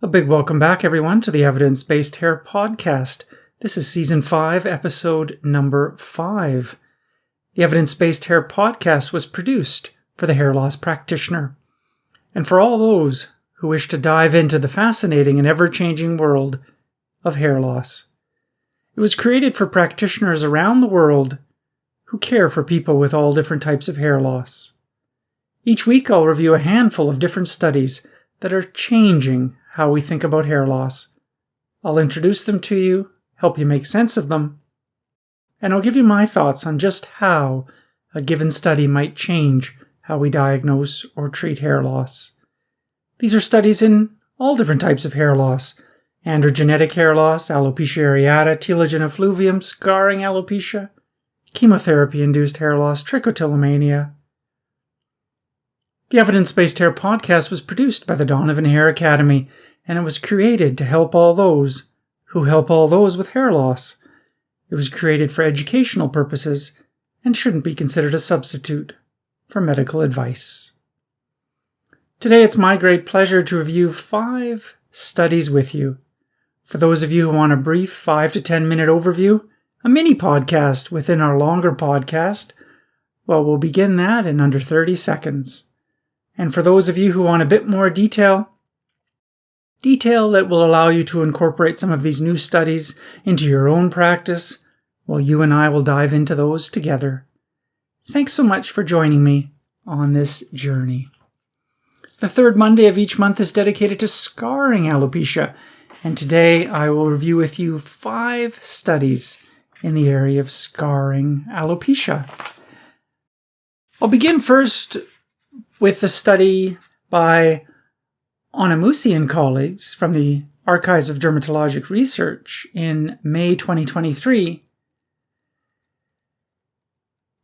A big welcome back, everyone, to the Evidence-Based Hair Podcast. This is Season 5, Episode number 5. The Evidence-Based Hair Podcast was produced for the hair loss practitioner, and for all those who wish to dive into the fascinating and ever-changing world of hair loss. It was created for practitioners around the world who care for people with all different types of hair loss. Each week I'll review a handful of different studies that are changing how we think about hair loss. I'll introduce them to you, help you make sense of them, and I'll give you my thoughts on just how a given study might change how we diagnose or treat hair loss. These are studies in all different types of hair loss: androgenetic hair loss, alopecia areata, telogen effluvium, scarring alopecia, chemotherapy-induced hair loss, trichotillomania. The Evidence-Based Hair Podcast was produced by the Donovan Hair Academy, and it was created to help all those who help all those with hair loss. It was created for educational purposes and shouldn't be considered a substitute for medical advice. Today it's my great pleasure to review 5 studies with you. For those of you who want a brief 5 to 10 minute overview, a mini podcast within our longer podcast, well, we'll begin that in under 30 seconds. And for those of you who want a bit more detail that will allow you to incorporate some of these new studies into your own practice, well, you and I will dive into those together. Thanks so much for joining me on this journey. The third Monday of each month is dedicated to scarring alopecia, and today I will review with you 5 studies in the area of scarring alopecia. I'll begin first with the study by Onamusi and colleagues from the Archives of Dermatologic Research in May 2023.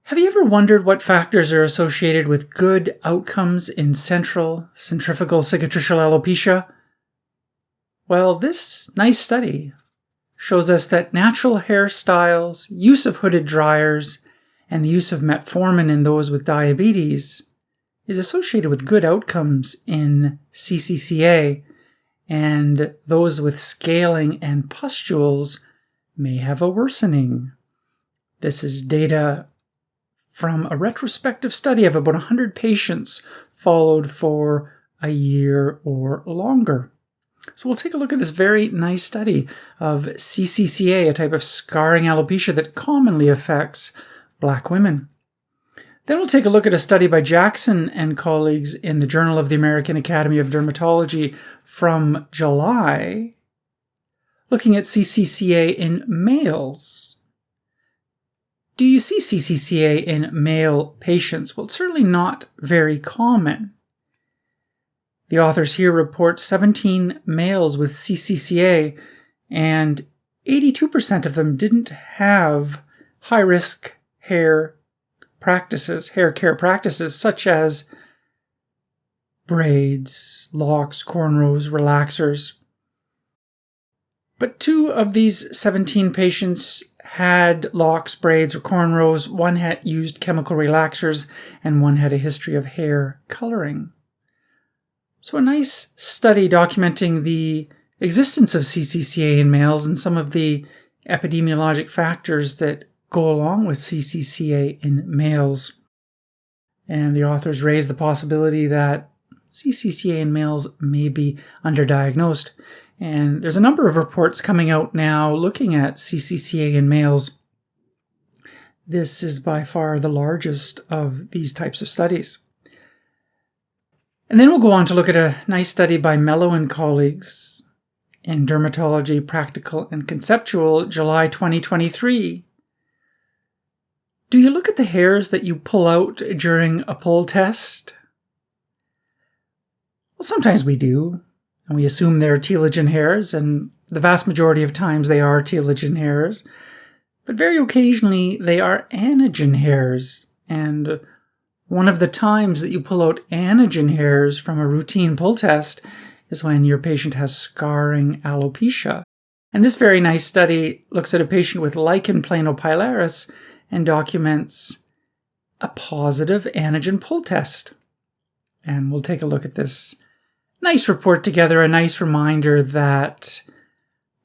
Have you ever wondered what factors are associated with good outcomes in central, centrifugal, cicatricial alopecia? Well, this nice study shows us that natural hairstyles, use of hooded dryers, and the use of metformin in those with diabetes is associated with good outcomes in CCCA, and those with scaling and pustules may have a worsening. This is data from a retrospective study of about 100 patients followed for a year or longer. So we'll take a look at this very nice study of CCCA, a type of scarring alopecia that commonly affects Black women. Then we'll take a look at a study by Jackson and colleagues in the Journal of the American Academy of Dermatology from July, looking at CCCA in males. Do you see CCCA in male patients? Well, it's certainly not very common. The authors here report 17 males with CCCA, and 82% of them didn't have high-risk hair care practices such as braids, locks, cornrows, relaxers. But 2 of these 17 patients had locks, braids, or cornrows. 1 had used chemical relaxers, and 1 had a history of hair coloring. So a nice study documenting the existence of CCCA in males and some of the epidemiologic factors that go along with CCCA in males. And the authors raise the possibility that CCCA in males may be underdiagnosed. And there's a number of reports coming out now looking at CCCA in males. This is by far the largest of these types of studies. And then we'll go on to look at a nice study by Melo and colleagues in Dermatology Practical and Conceptual, July 2023. Do you look at the hairs that you pull out during a pull test? Well, sometimes we do, and we assume they're telogen hairs, and the vast majority of times they are telogen hairs. But very occasionally they are anagen hairs, and one of the times that you pull out anagen hairs from a routine pull test is when your patient has scarring alopecia. And this very nice study looks at a patient with Lichen planopilaris and documents a positive anagen pull test. And we'll take a look at this nice report together, a nice reminder that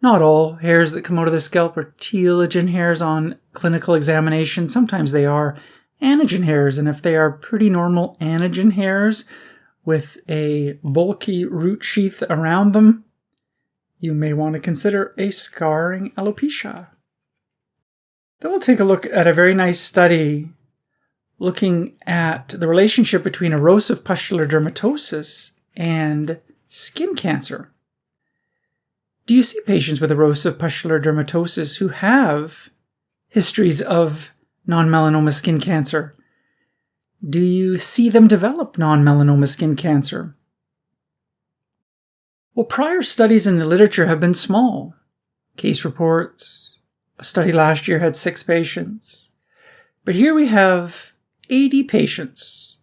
not all hairs that come out of the scalp are telogen hairs on clinical examination. Sometimes they are anagen hairs, and if they are pretty normal anagen hairs with a bulky root sheath around them, you may want to consider a scarring alopecia. Then we'll take a look at a very nice study looking at the relationship between erosive pustular dermatosis and skin cancer. Do you see patients with erosive pustular dermatosis who have histories of non-melanoma skin cancer? Do you see them develop non-melanoma skin cancer? Well, prior studies in the literature have been small. Case reports, a study last year had 6 patients. But here we have 80 patients,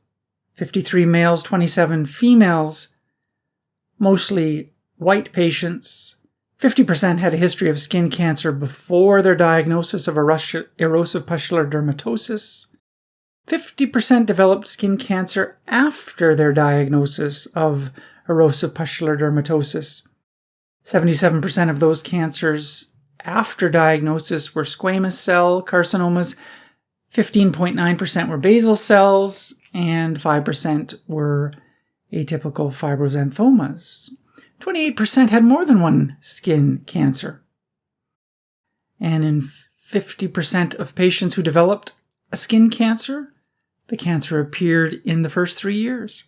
53 males, 27 females, mostly white patients. 50% had a history of skin cancer before their diagnosis of erosive pustular dermatosis. 50% developed skin cancer after their diagnosis of erosive pustular dermatosis. 77% of those cancers after diagnosis were squamous cell carcinomas, 15.9% were basal cells, and 5% were atypical fibroxanthomas. 28% had more than one skin cancer. And in 50% of patients who developed a skin cancer, the cancer appeared in the first 3 years.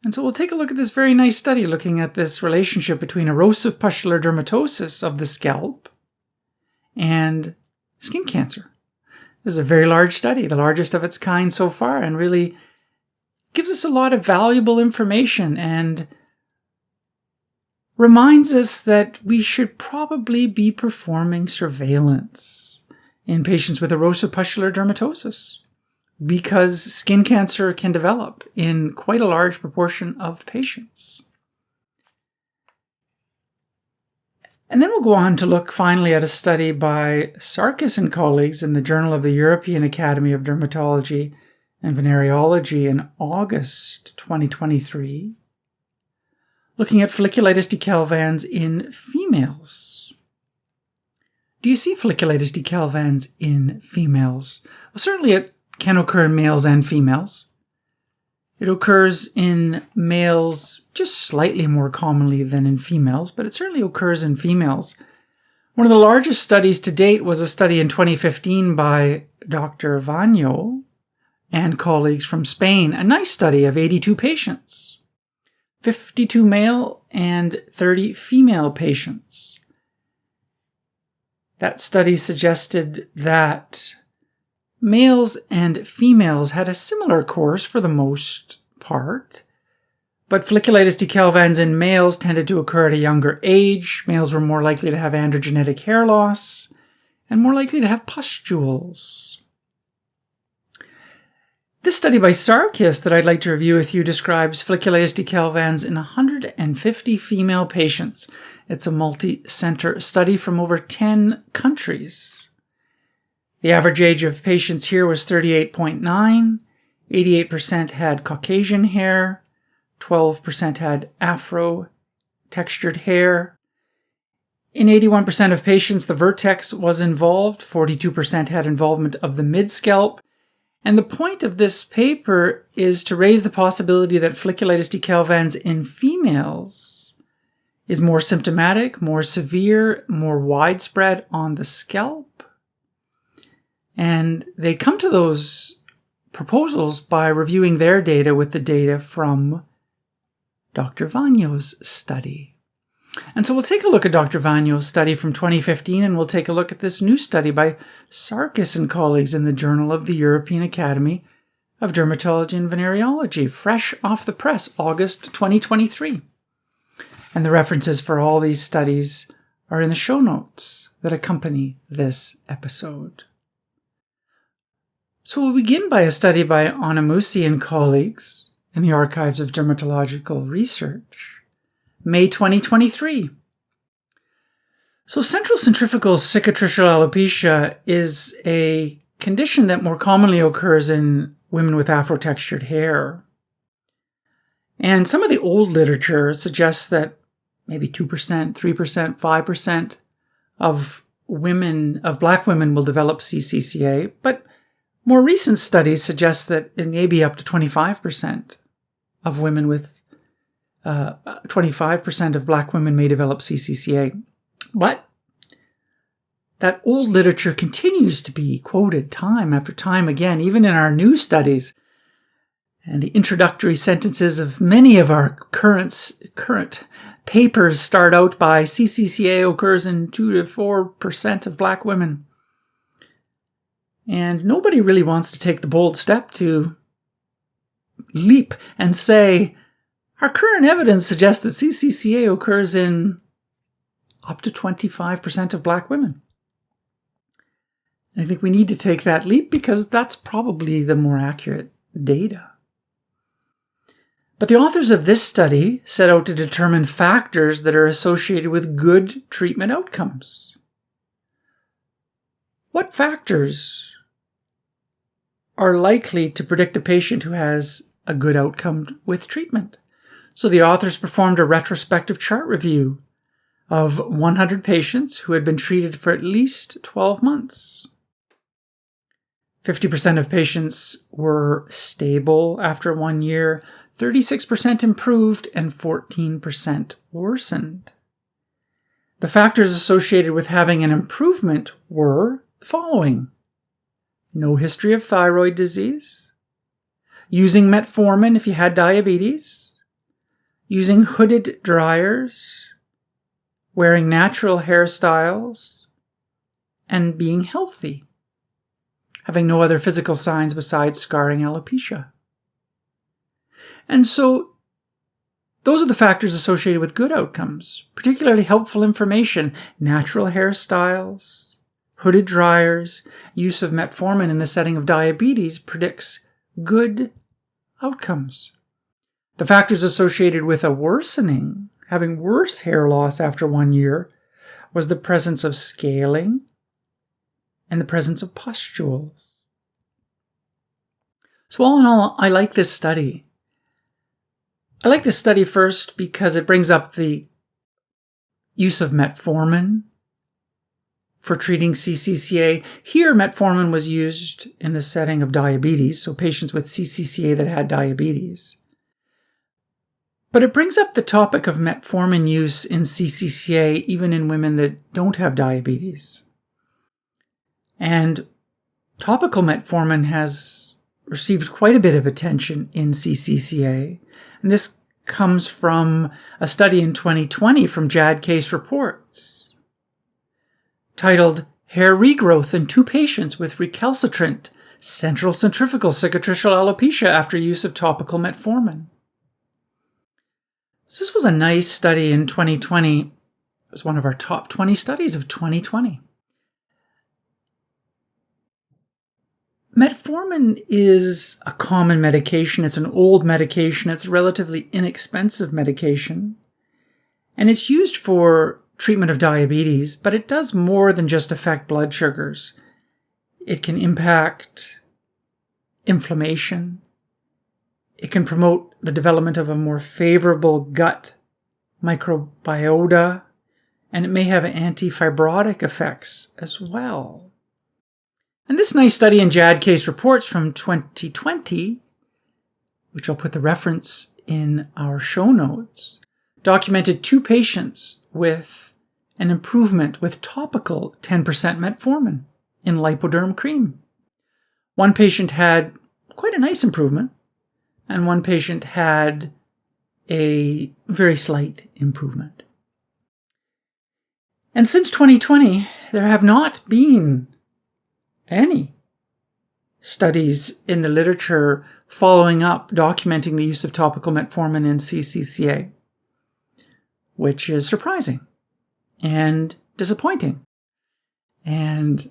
And so we'll take a look at this very nice study looking at this relationship between erosive pustular dermatosis of the scalp and skin cancer. This is a very large study, the largest of its kind so far, and really gives us a lot of valuable information and reminds us that we should probably be performing surveillance in patients with erosive pustular dermatosis, because skin cancer can develop in quite a large proportion of patients. And then we'll go on to look finally at a study by Sarkis and colleagues in the Journal of the European Academy of Dermatology and Venereology in August 2023, looking at folliculitis decalvans in females. Do you see folliculitis decalvans in females? Well, certainly it can occur in males and females. It occurs in males just slightly more commonly than in females, but it certainly occurs in females. One of the largest studies to date was a study in 2015 by Dr. Vañó and colleagues from Spain, a nice study of 82 patients, 52 male and 30 female patients. That study suggested that males and females had a similar course for the most part, but folliculitis decalvans in males tended to occur at a younger age. Males were more likely to have androgenetic hair loss and more likely to have pustules. This study by Sarkis that I'd like to review with you describes folliculitis decalvans in 150 female patients. It's a multi-center study from over 10 countries. The average age of patients here was 38.9, 88% had Caucasian hair, 12% had Afro-textured hair. In 81% of patients, the vertex was involved, 42% had involvement of the mid-scalp. And the point of this paper is to raise the possibility that folliculitis decalvans in females is more symptomatic, more severe, more widespread on the scalp. And they come to those proposals by reviewing their data with the data from Dr. Vañó's study. And so we'll take a look at Dr. Vañó's study from 2015, and we'll take a look at this new study by Sarkis and colleagues in the Journal of the European Academy of Dermatology and Venereology, fresh off the press, August 2023. And the references for all these studies are in the show notes that accompany this episode. So we'll begin by a study by Onamusi and colleagues in the Archives of Dermatological Research, May 2023. So central centrifugal cicatricial alopecia is a condition that more commonly occurs in women with afro-textured hair. And some of the old literature suggests that maybe 2%, 3%, 5% of black women will develop CCCA, but more recent studies suggest that it may be up to 25% of women with 25% of black women may develop CCCA. But that old literature continues to be quoted time after time again, even in our new studies. And the introductory sentences of many of our current papers start out by CCCA occurs in 2 to 4% of black women. And nobody really wants to take the bold step to leap and say, our current evidence suggests that CCCA occurs in up to 25% of black women. And I think we need to take that leap because that's probably the more accurate data. But the authors of this study set out to determine factors that are associated with good treatment outcomes. What factors are likely to predict a patient who has a good outcome with treatment? So the authors performed a retrospective chart review of 100 patients who had been treated for at least 12 months. 50% of patients were stable after 1 year, 36% improved, and 14% worsened. The factors associated with having an improvement were the following: no history of thyroid disease, using metformin if you had diabetes, using hooded dryers, wearing natural hairstyles, and being healthy, having no other physical signs besides scarring alopecia. And so those are the factors associated with good outcomes, particularly helpful information: natural hairstyles, hooded dryers, use of metformin in the setting of diabetes predicts good outcomes. The factors associated with a worsening, having worse hair loss after 1 year, was the presence of scaling and the presence of pustules. So all in all, I like this study. I like this study first because it brings up the use of metformin for treating CCCA. Here, metformin was used in the setting of diabetes, so patients with CCCA that had diabetes. But it brings up the topic of metformin use in CCCA even in women that don't have diabetes. And topical metformin has received quite a bit of attention in CCCA. And this comes from a study in 2020 from JAAD Case Reports, titled Hair Regrowth in 2 Patients with Recalcitrant Central Centrifugal Cicatricial Alopecia After Use of Topical Metformin. So this was a nice study in 2020. It was one of our top 20 studies of 2020. Metformin is a common medication. It's an old medication. It's a relatively inexpensive medication. And it's used for treatment of diabetes, but it does more than just affect blood sugars. It can impact inflammation. It can promote the development of a more favorable gut microbiota, and it may have anti-fibrotic effects as well. And this nice study in JAAD Case Reports from 2020, which I'll put the reference in our show notes, documented 2 patients with an improvement with topical 10% metformin in lipoderm cream. One patient had quite a nice improvement, and one patient had a very slight improvement. And since 2020, there have not been any studies in the literature following up documenting the use of topical metformin in CCCA, which is surprising and disappointing. And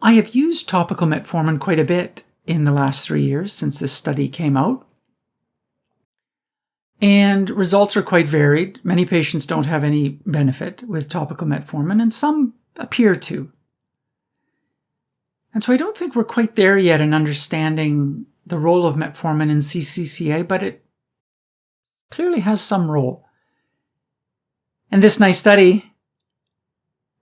I have used topical metformin quite a bit in the last 3 years since this study came out. And results are quite varied. Many patients don't have any benefit with topical metformin, and some appear to. And so I don't think we're quite there yet in understanding the role of metformin in CCCA, but it clearly has some role. And this nice study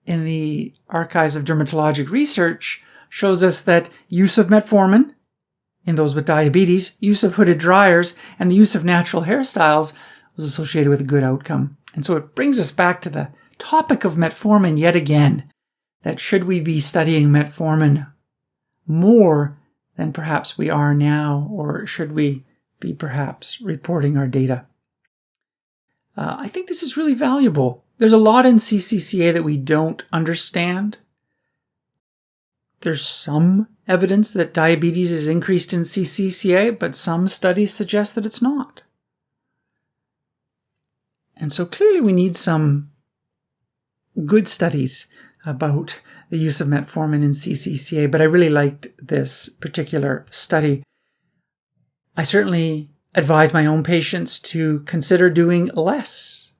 in the Archives of Dermatologic Research shows us that use of metformin in those with diabetes, use of hooded dryers, and the use of natural hairstyles was associated with a good outcome. And so it brings us back to the topic of metformin yet again, that should we be studying metformin more than perhaps we are now, or should we be perhaps reporting our data? I think this is really valuable. There's a lot in CCCA that we don't understand. There's some evidence that diabetes is increased in CCCA, but some studies suggest that it's not. And so clearly we need some good studies about the use of metformin in CCCA, but I really liked this particular study. I certainly advise my own patients to consider doing less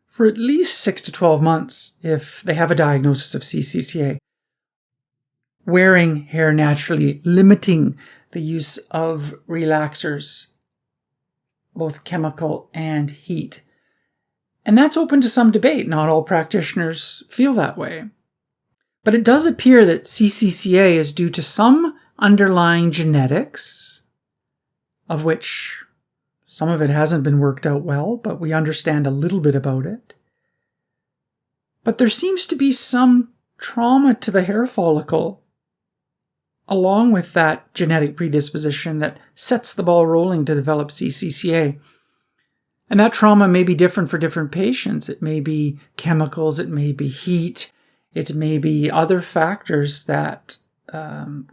for at least 6 to 12 months if they have a diagnosis of CCCA. Wearing hair naturally, limiting the use of relaxers, both chemical and heat. And that's open to some debate. Not all practitioners feel that way. But it does appear that CCCA is due to some underlying genetics, of which some of it hasn't been worked out well, but we understand a little bit about it. But there seems to be some trauma to the hair follicle, along with that genetic predisposition that sets the ball rolling to develop CCCA. And that trauma may be different for different patients. It may be chemicals, it may be heat, it may be other factors that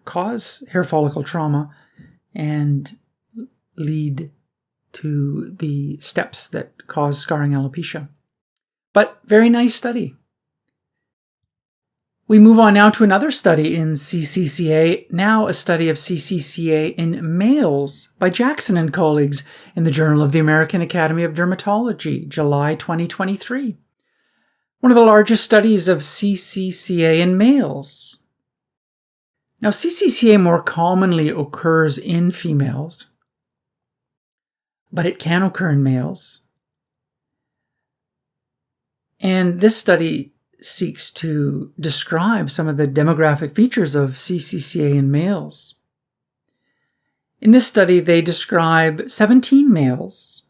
cause hair follicle trauma and lead to the steps that cause scarring alopecia. But very nice study. We move on now to another study in CCCA, now a study of CCCA in males by Jackson and colleagues in the Journal of the American Academy of Dermatology, July 2023. One of the largest studies of CCCA in males. Now, CCCA more commonly occurs in females, but it can occur in males. And this study seeks to describe some of the demographic features of CCCA in males. In this study, they describe 17 males,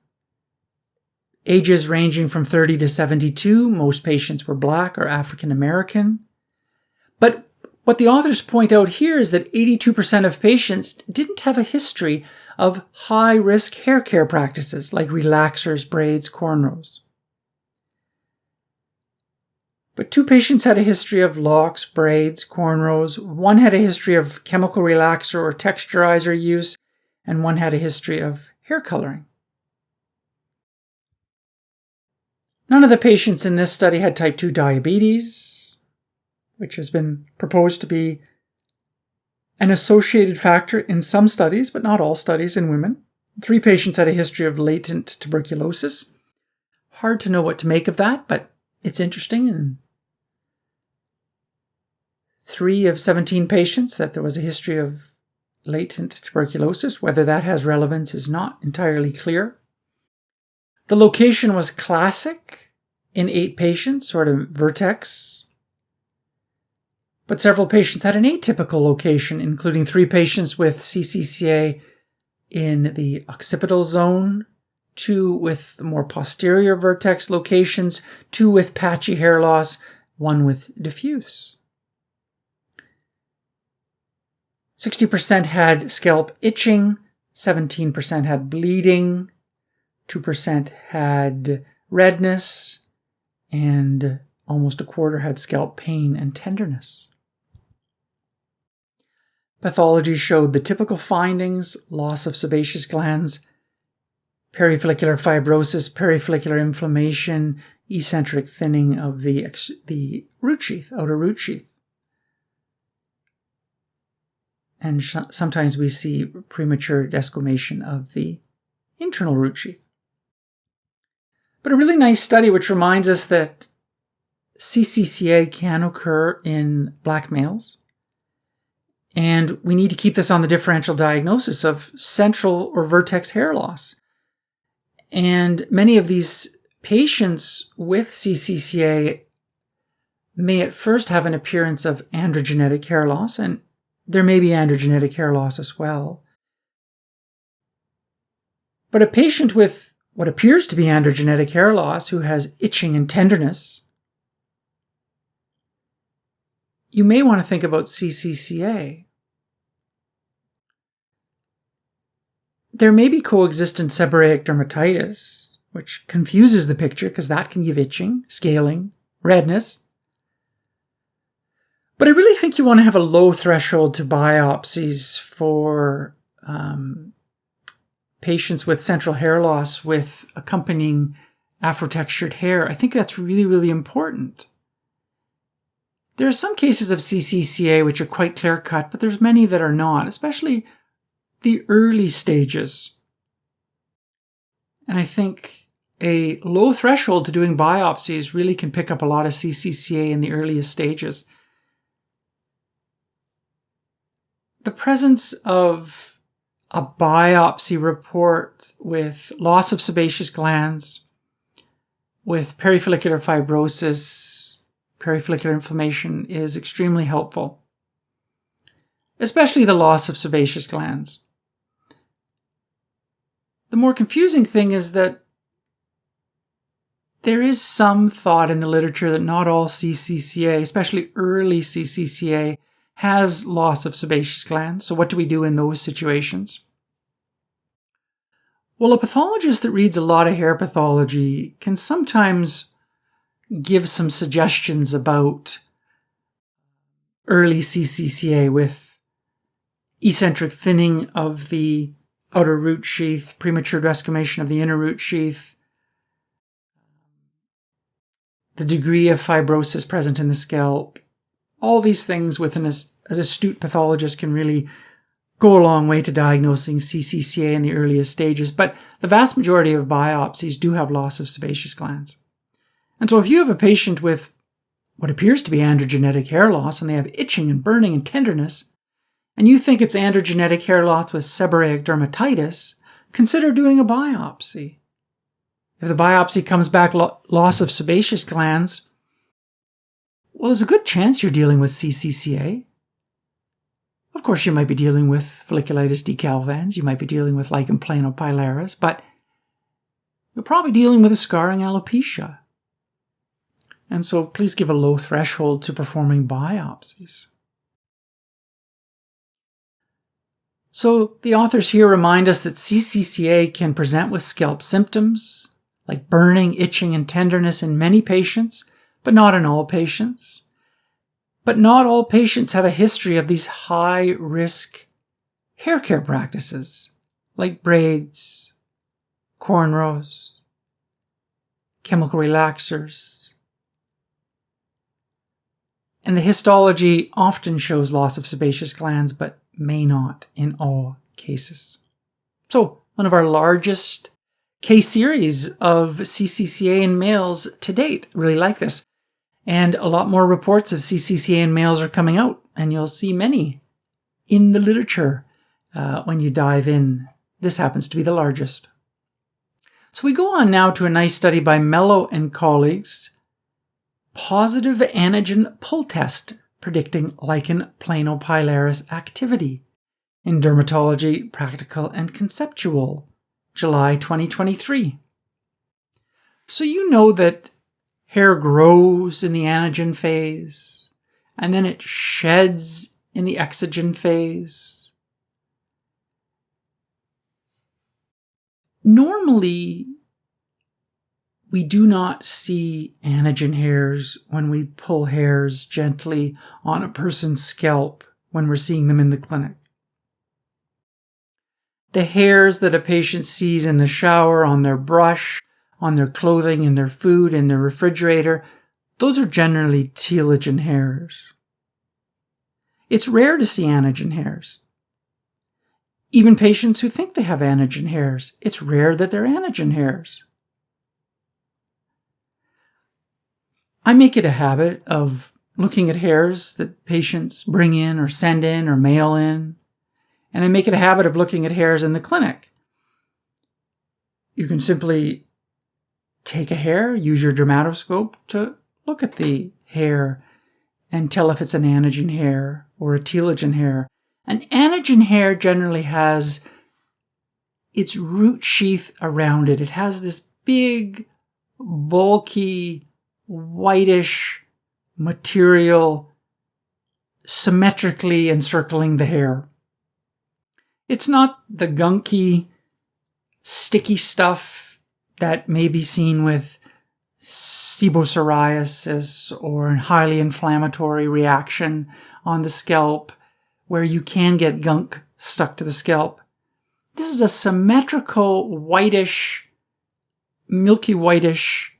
ages ranging from 30 to 72. Most patients were Black or African American. But what the authors point out here is that 82% of patients didn't have a history of high-risk hair care practices like relaxers, braids, cornrows. But 2 patients had a history of locks, braids, cornrows. 1 had a history of chemical relaxer or texturizer use, and 1 had a history of hair coloring. None of the patients in this study had type 2 diabetes, which has been proposed to be an associated factor in some studies, but not all studies in women. 3 patients had a history of latent tuberculosis. Hard to know what to make of that, but it's interesting. And 3 of 17 patients that there was a history of latent tuberculosis. Whether that has relevance is not entirely clear. The location was classic in 8 patients, sort of vertex. But several patients had an atypical location, including 3 patients with CCCA in the occipital zone, 2 with the more posterior vertex locations, 2 with patchy hair loss, 1 with diffuse. 60% had scalp itching, 17% had bleeding, 2% had redness, and almost a quarter had scalp pain and tenderness. Pathology showed the typical findings: loss of sebaceous glands, perifollicular fibrosis, perifollicular inflammation, eccentric thinning of the root sheath, outer root sheath. And sometimes we see premature desquamation of the internal root sheath. But a really nice study which reminds us that CCCA can occur in Black males. And we need to keep this on the differential diagnosis of central or vertex hair loss. And many of these patients with CCCA may at first have an appearance of androgenetic hair loss, and there may be androgenetic hair loss as well. But a patient with what appears to be androgenetic hair loss who has itching and tenderness, you may want to think about CCCA. There may be coexistent seborrheic dermatitis, which confuses the picture because that can give itching, scaling, redness. But I really think you want to have a low threshold to biopsies for patients with central hair loss with accompanying afro-textured hair. I think that's really, really important. There are some cases of CCCA which are quite clear-cut, but there's many that are not, especially the early stages. And I think a low threshold to doing biopsies really can pick up a lot of CCCA in the earliest stages. The presence of a biopsy report with loss of sebaceous glands, with perifollicular fibrosis, perifollicular inflammation is extremely helpful, especially the loss of sebaceous glands. The more confusing thing is that there is some thought in the literature that not all CCCA, especially early CCCA, has loss of sebaceous glands. So what do we do in those situations? Well, a pathologist that reads a lot of hair pathology can sometimes give some suggestions about early CCCA with eccentric thinning of the outer root sheath, premature desquamation of the inner root sheath, the degree of fibrosis present in the scalp. All these things with as astute pathologist can really go a long way to diagnosing CCCA in the earliest stages, but the vast majority of biopsies do have loss of sebaceous glands. And so if you have a patient with what appears to be androgenetic hair loss and they have itching and burning and tenderness, and you think it's androgenetic hair loss with seborrheic dermatitis, consider doing a biopsy. If the biopsy comes back loss of sebaceous glands, well, there's a good chance you're dealing with CCCA. Of course, you might be dealing with folliculitis decalvans, you might be dealing with Lichen planopilaris, but you're probably dealing with a scarring alopecia. And so please give a low threshold to performing biopsies. So the authors here remind us that CCCA can present with scalp symptoms like burning, itching, and tenderness in many patients, but not in all patients. But not all patients have a history of these high-risk hair care practices like braids, cornrows, chemical relaxers. And the histology often shows loss of sebaceous glands, but may not in all cases. So, one of our largest case series of CCCA in males to date. Really like this. And a lot more reports of CCCA in males are coming out, and you'll see many in the literature when you dive in. This happens to be the largest. So we go on now to a nice study by Melo and colleagues, positive Anagen pull test predicting Lichen planopilaris activity in Dermatology Practical and Conceptual, July 2023. So you know that hair grows in the anagen phase, and then it sheds in the exogen phase. Normally, we do not see anagen hairs when we pull hairs gently on a person's scalp when we're seeing them in the clinic. The hairs that a patient sees in the shower, on their brush, on their clothing, in their food, in their refrigerator, those are generally telogen hairs. It's rare to see anagen hairs. Even patients who think they have anagen hairs, it's rare that they're anagen hairs. I make it a habit of looking at hairs that patients bring in or send in or mail in, and I make it a habit of looking at hairs in the clinic. You can simply take a hair, use your dermatoscope to look at the hair and tell if it's an anagen hair or a telogen hair. An anagen hair generally has its root sheath around it. It has this big, bulky, whitish material symmetrically encircling the hair. It's not the gunky, sticky stuff that may be seen with sebopsoriasis or a highly inflammatory reaction on the scalp where you can get gunk stuck to the scalp. This is a symmetrical, whitish, milky whitish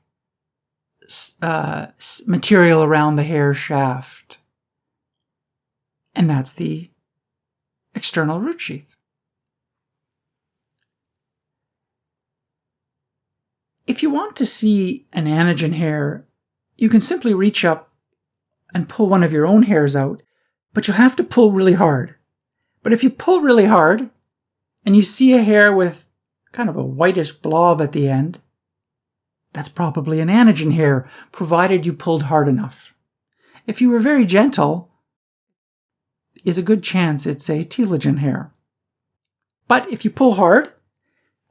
material around the hair shaft. And that's the external root sheath. If you want to see an anagen hair, you can simply reach up and pull one of your own hairs out, but you'll have to pull really hard. But if you pull really hard and you see a hair with kind of a whitish blob at the end, that's probably an anagen hair, provided you pulled hard enough. If you were very gentle, is a good chance it's a telogen hair. But if you pull hard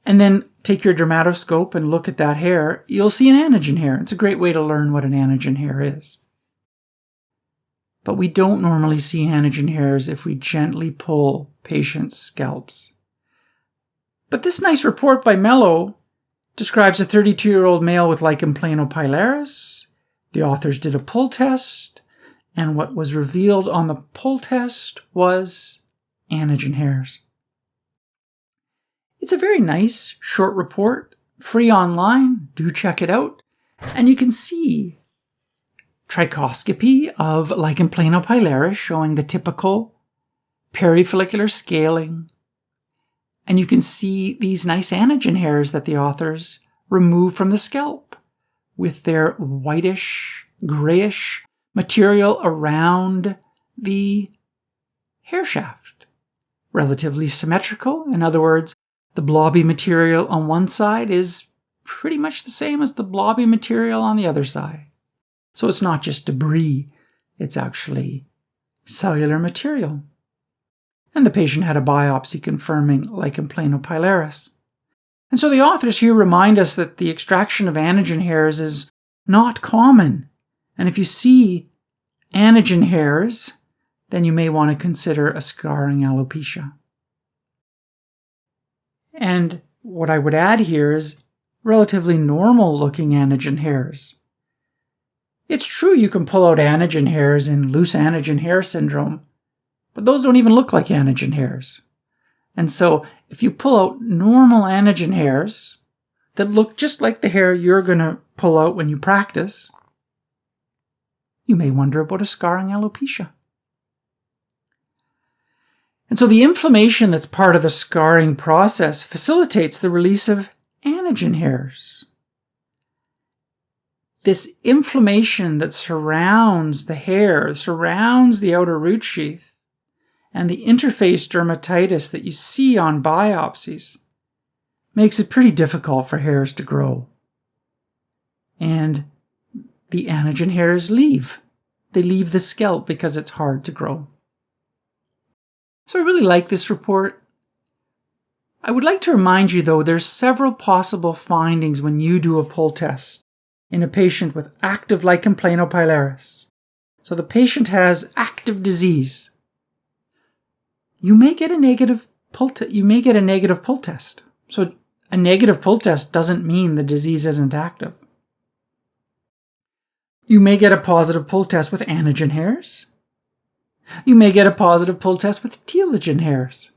and then take your dermatoscope and look at that hair, you'll see an anagen hair. It's a great way to learn what an anagen hair is. But we don't normally see anagen hairs if we gently pull patients' scalps. But this nice report by Melo describes a 32-year-old male with Lichen planopilaris. The authors did a pull test, and what was revealed on the pull test was anagen hairs. It's a very nice, short report, free online. Do check it out. And you can see trichoscopy of Lichen planopilaris showing the typical perifollicular scaling. And you can see these nice anagen hairs that the authors removed from the scalp with their whitish, grayish material around the hair shaft. Relatively symmetrical. In other words, the blobby material on one side is pretty much the same as the blobby material on the other side. So it's not just debris, it's actually cellular material. And the patient had a biopsy confirming Lichen planopilaris. And so the authors here remind us that the extraction of anagen hairs is not common. And if you see anagen hairs, then you may want to consider a scarring alopecia. And what I would add here is relatively normal looking anagen hairs. It's true you can pull out anagen hairs in loose anagen hair syndrome, but those don't even look like anagen hairs. And so if you pull out normal anagen hairs that look just like the hair you're going to pull out when you practice, you may wonder about a scarring alopecia. And so the inflammation that's part of the scarring process facilitates the release of anagen hairs. This inflammation that surrounds the hair, surrounds the outer root sheath, and the interface dermatitis that you see on biopsies makes it pretty difficult for hairs to grow. And the anagen hairs leave. They leave the scalp because it's hard to grow. So I really like this report. I would like to remind you, though, there's several possible findings when you do a pull test in a patient with active Lichen planopilaris. So the patient has active disease. You may get a negative pull test. So a negative pull test doesn't mean the disease isn't active. You may get a positive pull test with anagen hairs. You may get a positive pull test with telogen hairs.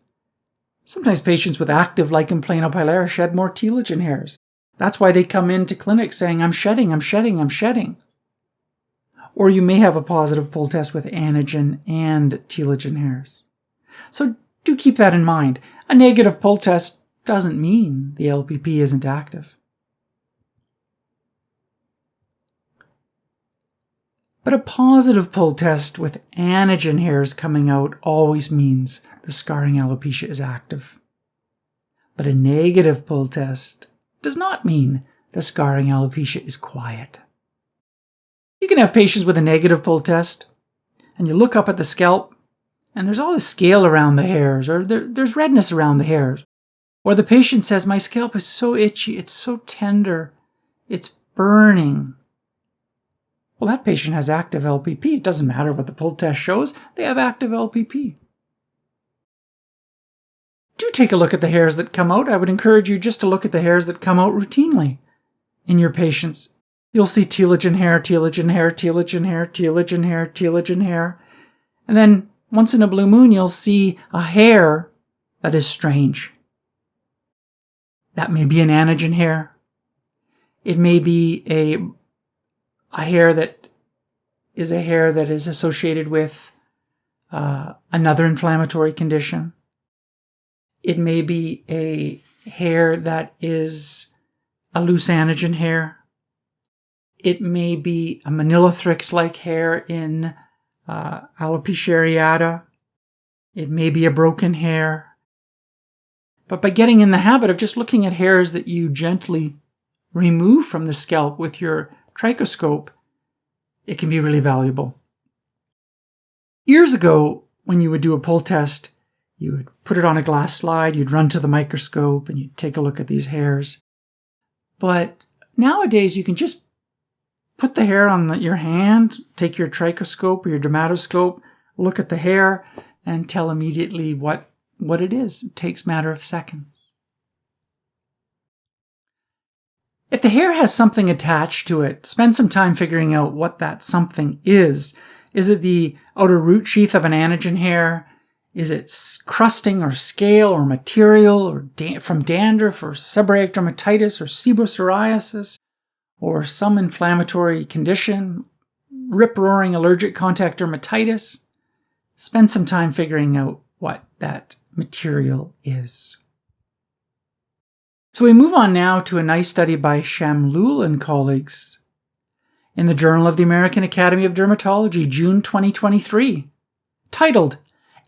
Sometimes patients with active Lichen planopilaris shed more telogen hairs. That's why they come into clinic saying, I'm shedding, I'm shedding, I'm shedding. Or you may have a positive pull test with anagen and telogen hairs. So do keep that in mind. A negative pull test doesn't mean the LPP isn't active. But a positive pull test with anagen hairs coming out always means the scarring alopecia is active. But a negative pull test does not mean the scarring alopecia is quiet. You can have patients with a negative pull test, and you look up at the scalp, and there's all this scale around the hairs, or there's redness around the hairs. Or the patient says, my scalp is so itchy, it's so tender, it's burning. Well, that patient has active LPP. It doesn't matter what the pull test shows, they have active LPP. Do take a look at the hairs that come out. I would encourage you just to look at the hairs that come out routinely in your patients. You'll see telogen hair, telogen hair, telogen hair, telogen hair, telogen hair. And then once in a blue moon, you'll see a hair that is strange. That may be an anagen hair. It may be a hair that is associated with another inflammatory condition. It may be a hair that is a loose anagen hair. It may be a manilothrix-like hair in alopecia areata. It may be a broken hair. But by getting in the habit of just looking at hairs that you gently remove from the scalp with your trichoscope, it can be really valuable. Years ago, when you would do a pull test, you would put it on a glass slide, you'd run to the microscope, and you'd take a look at these hairs. But nowadays, you can just put the hair on your hand, take your trichoscope or your dermatoscope, look at the hair, and tell immediately what it is. It takes a matter of seconds. If the hair has something attached to it, spend some time figuring out what that something is. Is it the outer root sheath of an anagen hair? Is it crusting or scale or material or from dandruff or seborrheic dermatitis or sebopsoriasis or some inflammatory condition, rip-roaring allergic contact dermatitis? Spend some time figuring out what that material is. So we move on now to a nice study by Shamloul and colleagues in the Journal of the American Academy of Dermatology, June 2023, titled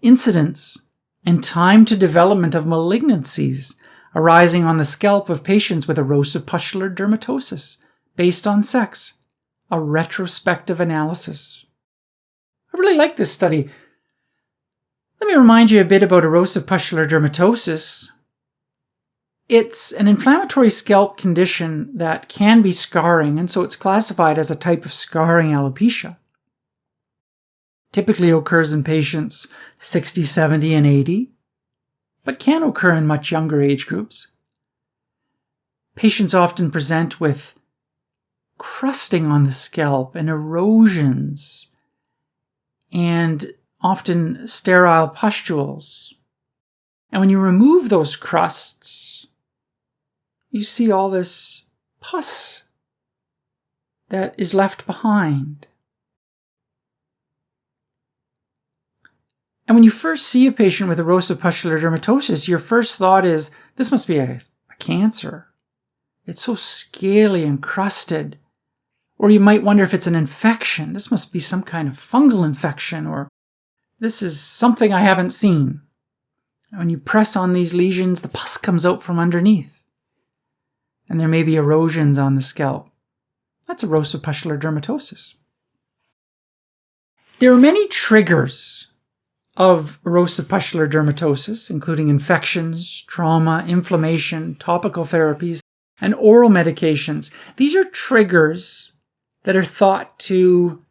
Incidence and Time to Development of Malignancies Arising on the Scalp of Patients with Erosive Pustular Dermatosis Based on Sex, a Retrospective Analysis. I really like this study. Let me remind you a bit about erosive pustular dermatosis. It's an inflammatory scalp condition that can be scarring, and so it's classified as a type of scarring alopecia. Typically occurs in patients 60, 70, and 80, but can occur in much younger age groups. Patients often present with crusting on the scalp and erosions, and often sterile pustules. And when you remove those crusts, you see all this pus that is left behind. And when you first see a patient with erosive pustular dermatosis, your first thought is, this must be a cancer. It's so scaly and crusted. Or you might wonder if it's an infection. This must be some kind of fungal infection, or this is something I haven't seen. When you press on these lesions, the pus comes out from underneath. And there may be erosions on the scalp. That's erosive pustular dermatosis. There are many triggers of erosive pustular dermatosis, including infections, trauma, inflammation, topical therapies, and oral medications. These are triggers that are thought to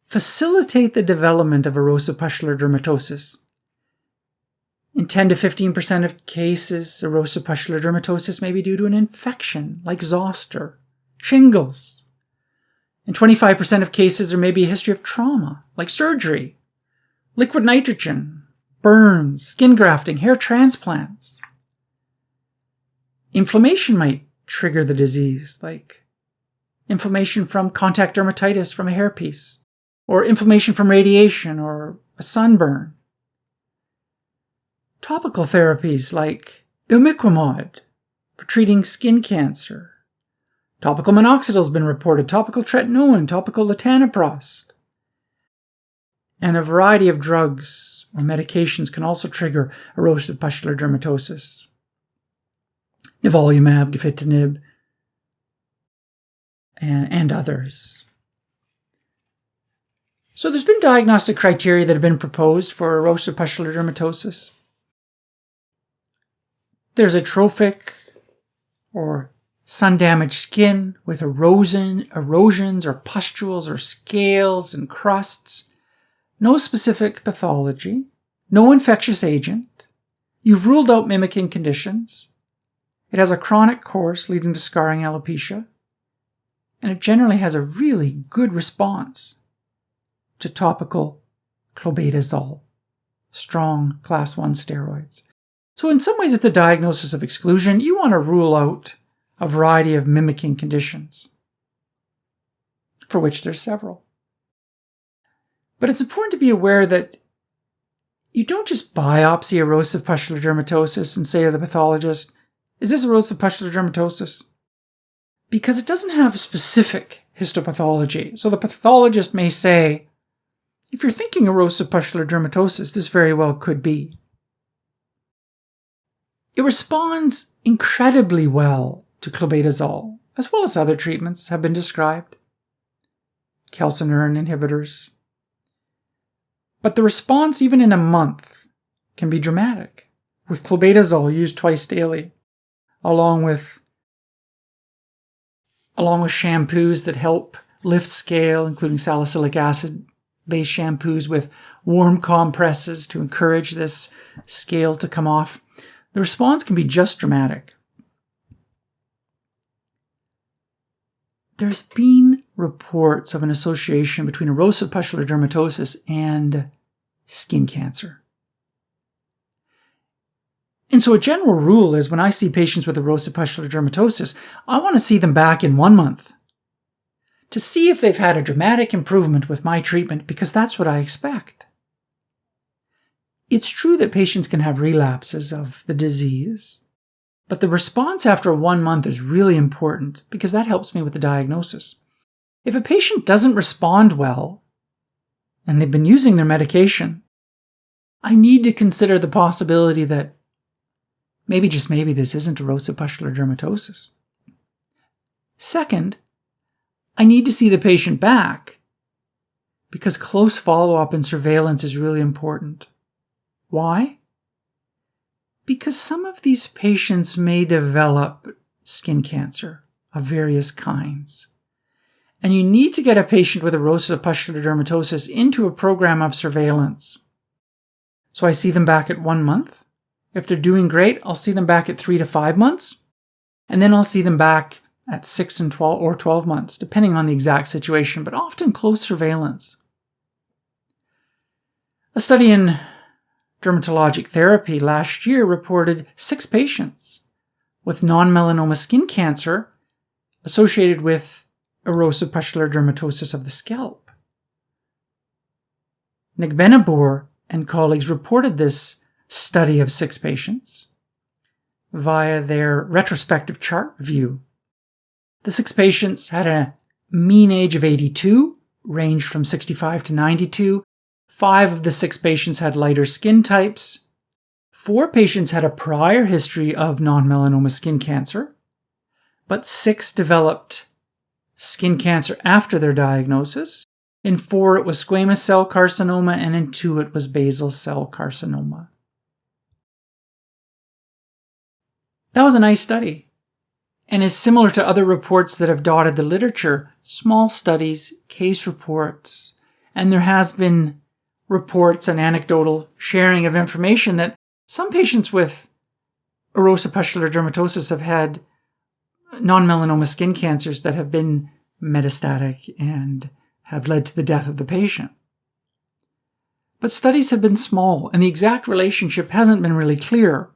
facilitate the development of erosive pustular dermatosis. In 10 to 15% of cases, erosive pustular dermatosis may be due to an infection like zoster, shingles. In 25% of cases, there may be a history of trauma like surgery, liquid nitrogen, burns, skin grafting, hair transplants. Inflammation might trigger the disease, like inflammation from contact dermatitis from a hairpiece, or inflammation from radiation or a sunburn. Topical therapies like imiquimod for treating skin cancer, Topical minoxidil has been reported, topical tretinoin, topical latanoprost. And a variety of drugs or medications can also trigger erosive pustular dermatosis. Nivolumab, gefitinib, and others. So there's been diagnostic criteria that have been proposed for erosive pustular dermatosis. There's atrophic or sun-damaged skin with erosions or pustules or scales and crusts. No specific pathology, no infectious agent. You've ruled out mimicking conditions. It has a chronic course leading to scarring alopecia. And it generally has a really good response to topical clobetasol, strong class 1 steroids. So in some ways it's a diagnosis of exclusion. You want to rule out a variety of mimicking conditions, for which there's several. But it's important to be aware that you don't just biopsy erosive pustular dermatosis and say to the pathologist, is this erosive pustular dermatosis? Because it doesn't have specific histopathology. So the pathologist may say, if you're thinking erosive pustular dermatosis, this very well could be. It responds incredibly well to clobetasol, as well as other treatments have been described, calcineurin inhibitors. But the response, even in a month, can be dramatic, with clobetasol used twice daily, along with shampoos that help lift scale, including salicylic acid-based shampoos with warm compresses to encourage this scale to come off. The response can be just dramatic. There's been reports of an association between erosive pustular dermatosis and skin cancer. And so a general rule is when I see patients with erosive pustular dermatosis, I want to see them back in 1 month to see if they've had a dramatic improvement with my treatment, because that's what I expect. It's true that patients can have relapses of the disease, but the response after 1 month is really important because that helps me with the diagnosis. If a patient doesn't respond well and they've been using their medication, I need to consider the possibility that maybe, just maybe, this isn't erosive pustular dermatosis. Second, I need to see the patient back because close follow-up and surveillance is really important. Why? Because some of these patients may develop skin cancer of various kinds. And you need to get a patient with erosive pustular dermatosis into a program of surveillance. So I see them back at 1 month. If they're doing great, I'll see them back at 3 to 5 months. And then I'll see them back at 6 and 12 months, depending on the exact situation, but often close surveillance. A study in dermatologic therapy last year reported 6 patients with non-melanoma skin cancer associated with erosive pustular dermatosis of the scalp. Negbenebor and colleagues reported this study of 6 patients via their retrospective chart review. The 6 patients had a mean age of 82, ranged from 65 to 92. 5 of the 6 patients had lighter skin types. 4 patients had a prior history of non-melanoma skin cancer, but 6 developed skin cancer after their diagnosis. In 4, it was squamous cell carcinoma, and in 2, it was basal cell carcinoma. That was a nice study, and is similar to other reports that have dotted the literature, small studies, case reports, and there has been reports and anecdotal sharing of information that some patients with erosive pustular dermatosis have had non-melanoma skin cancers that have been metastatic and have led to the death of the patient. But studies have been small, and the exact relationship hasn't been really clear.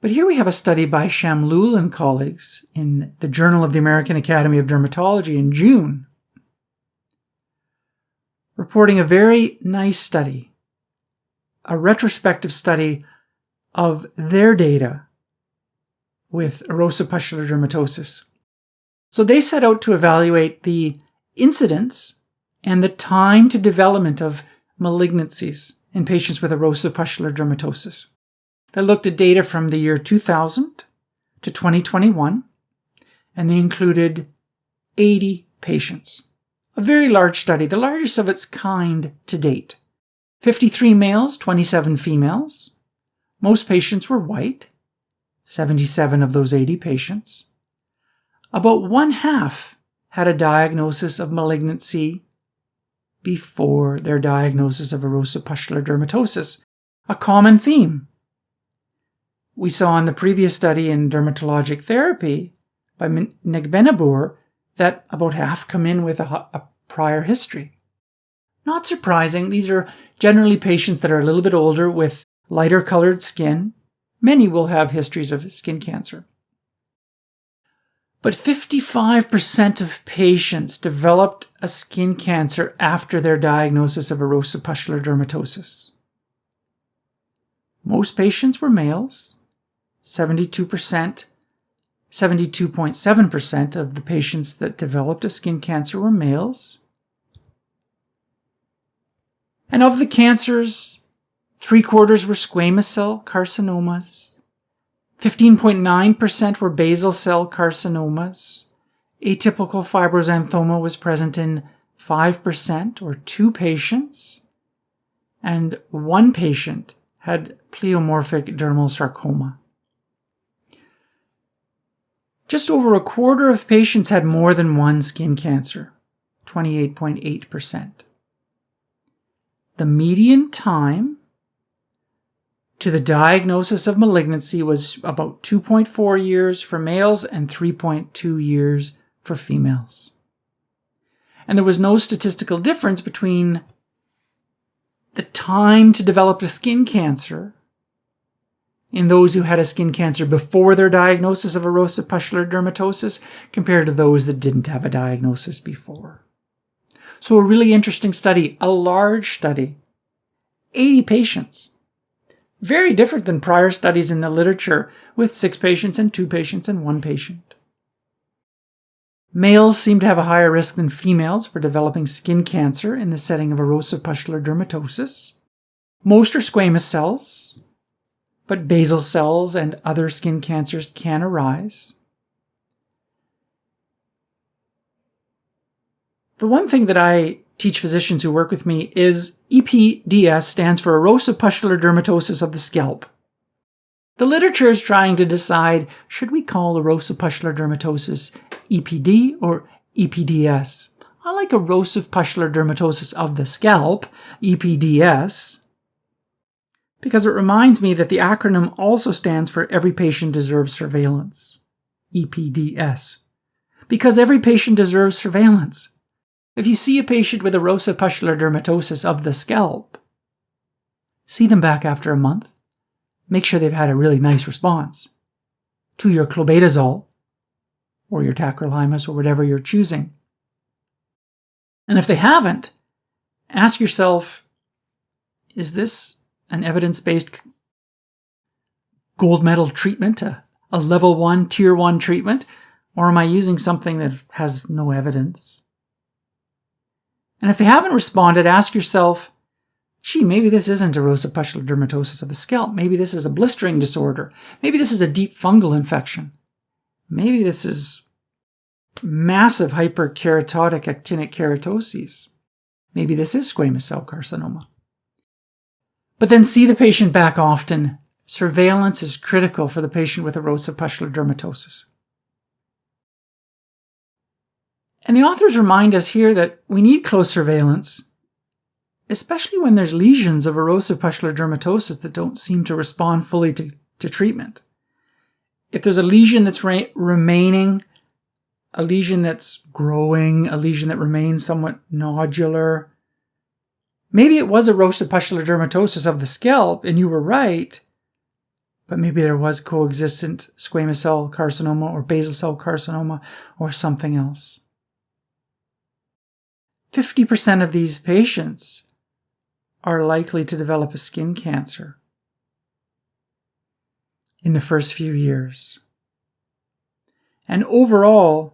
But here we have a study by Shamloul and colleagues in the Journal of the American Academy of Dermatology in June, reporting a very nice study, a retrospective study of their data with erosive pustular dermatosis. So they set out to evaluate the incidence and the time to development of malignancies in patients with erosive pustular dermatosis. They looked at data from the year 2000 to 2021, and they included 80 patients. A very large study, the largest of its kind to date. 53 males, 27 females. Most patients were white, 77 of those 80 patients. About one half had a diagnosis of malignancy before their diagnosis of erosive pustular dermatosis, a common theme we saw in the previous study in dermatologic therapy by Negbenebor that about half come in with a prior history. Not surprising, these are generally patients that are a little bit older with lighter colored skin. Many will have histories of skin cancer. But 55% of patients developed a skin cancer after their diagnosis of erosive pustular dermatosis. Most patients were males. 72.7% of the patients that developed a skin cancer were males. And of the cancers, 3/4 were squamous cell carcinomas. 15.9% were basal cell carcinomas. Atypical fibroxanthoma was present in 5% or 2 patients. And 1 patient had pleomorphic dermal sarcoma. Just over 1/4 of patients had more than one skin cancer, 28.8%. The median time to the diagnosis of malignancy was about 2.4 years for males and 3.2 years for females. And there was no statistical difference between the time to develop a skin cancer in those who had a skin cancer before their diagnosis of erosive pustular dermatosis compared to those that didn't have a diagnosis before. So a really interesting study, a large study, 80 patients. Very different than prior studies in the literature with 6 patients and 2 patients and 1 patient. Males seem to have a higher risk than females for developing skin cancer in the setting of erosive pustular dermatosis. Most are squamous cells, but basal cells and other skin cancers can arise. The one thing that I teach physicians who work with me is EPDS stands for erosive pustular dermatosis of the scalp. The literature is trying to decide, should we call erosive pustular dermatosis EPD or EPDS? I like erosive pustular dermatosis of the scalp, EPDS, because it reminds me that the acronym also stands for Every Patient Deserves Surveillance, EPDS, because every patient deserves surveillance. If you see a patient with erosive pustular dermatosis of the scalp, see them back after a month. Make sure they've had a really nice response to your clobetasol or your tacrolimus or whatever you're choosing. And if they haven't, ask yourself, is this an evidence-based gold medal treatment, a level 1, tier 1 treatment, or am I using something that has no evidence? And if they haven't responded, ask yourself, gee, maybe this isn't erosive pustular dermatosis of the scalp. Maybe this is a blistering disorder. Maybe this is a deep fungal infection. Maybe this is massive hyperkeratotic actinic keratoses. Maybe this is squamous cell carcinoma. But then see the patient back often. Surveillance is critical for the patient with erosive pustular dermatosis. And the authors remind us here that we need close surveillance, especially when there's lesions of erosive pustular dermatosis that don't seem to respond fully to treatment. If there's a lesion that's remaining, a lesion that's growing, a lesion that remains somewhat nodular, maybe it was erosive pustular dermatosis of the scalp and you were right, but maybe there was coexistent squamous cell carcinoma or basal cell carcinoma or something else. 50% of these patients are likely to develop a skin cancer in the first few years. And overall,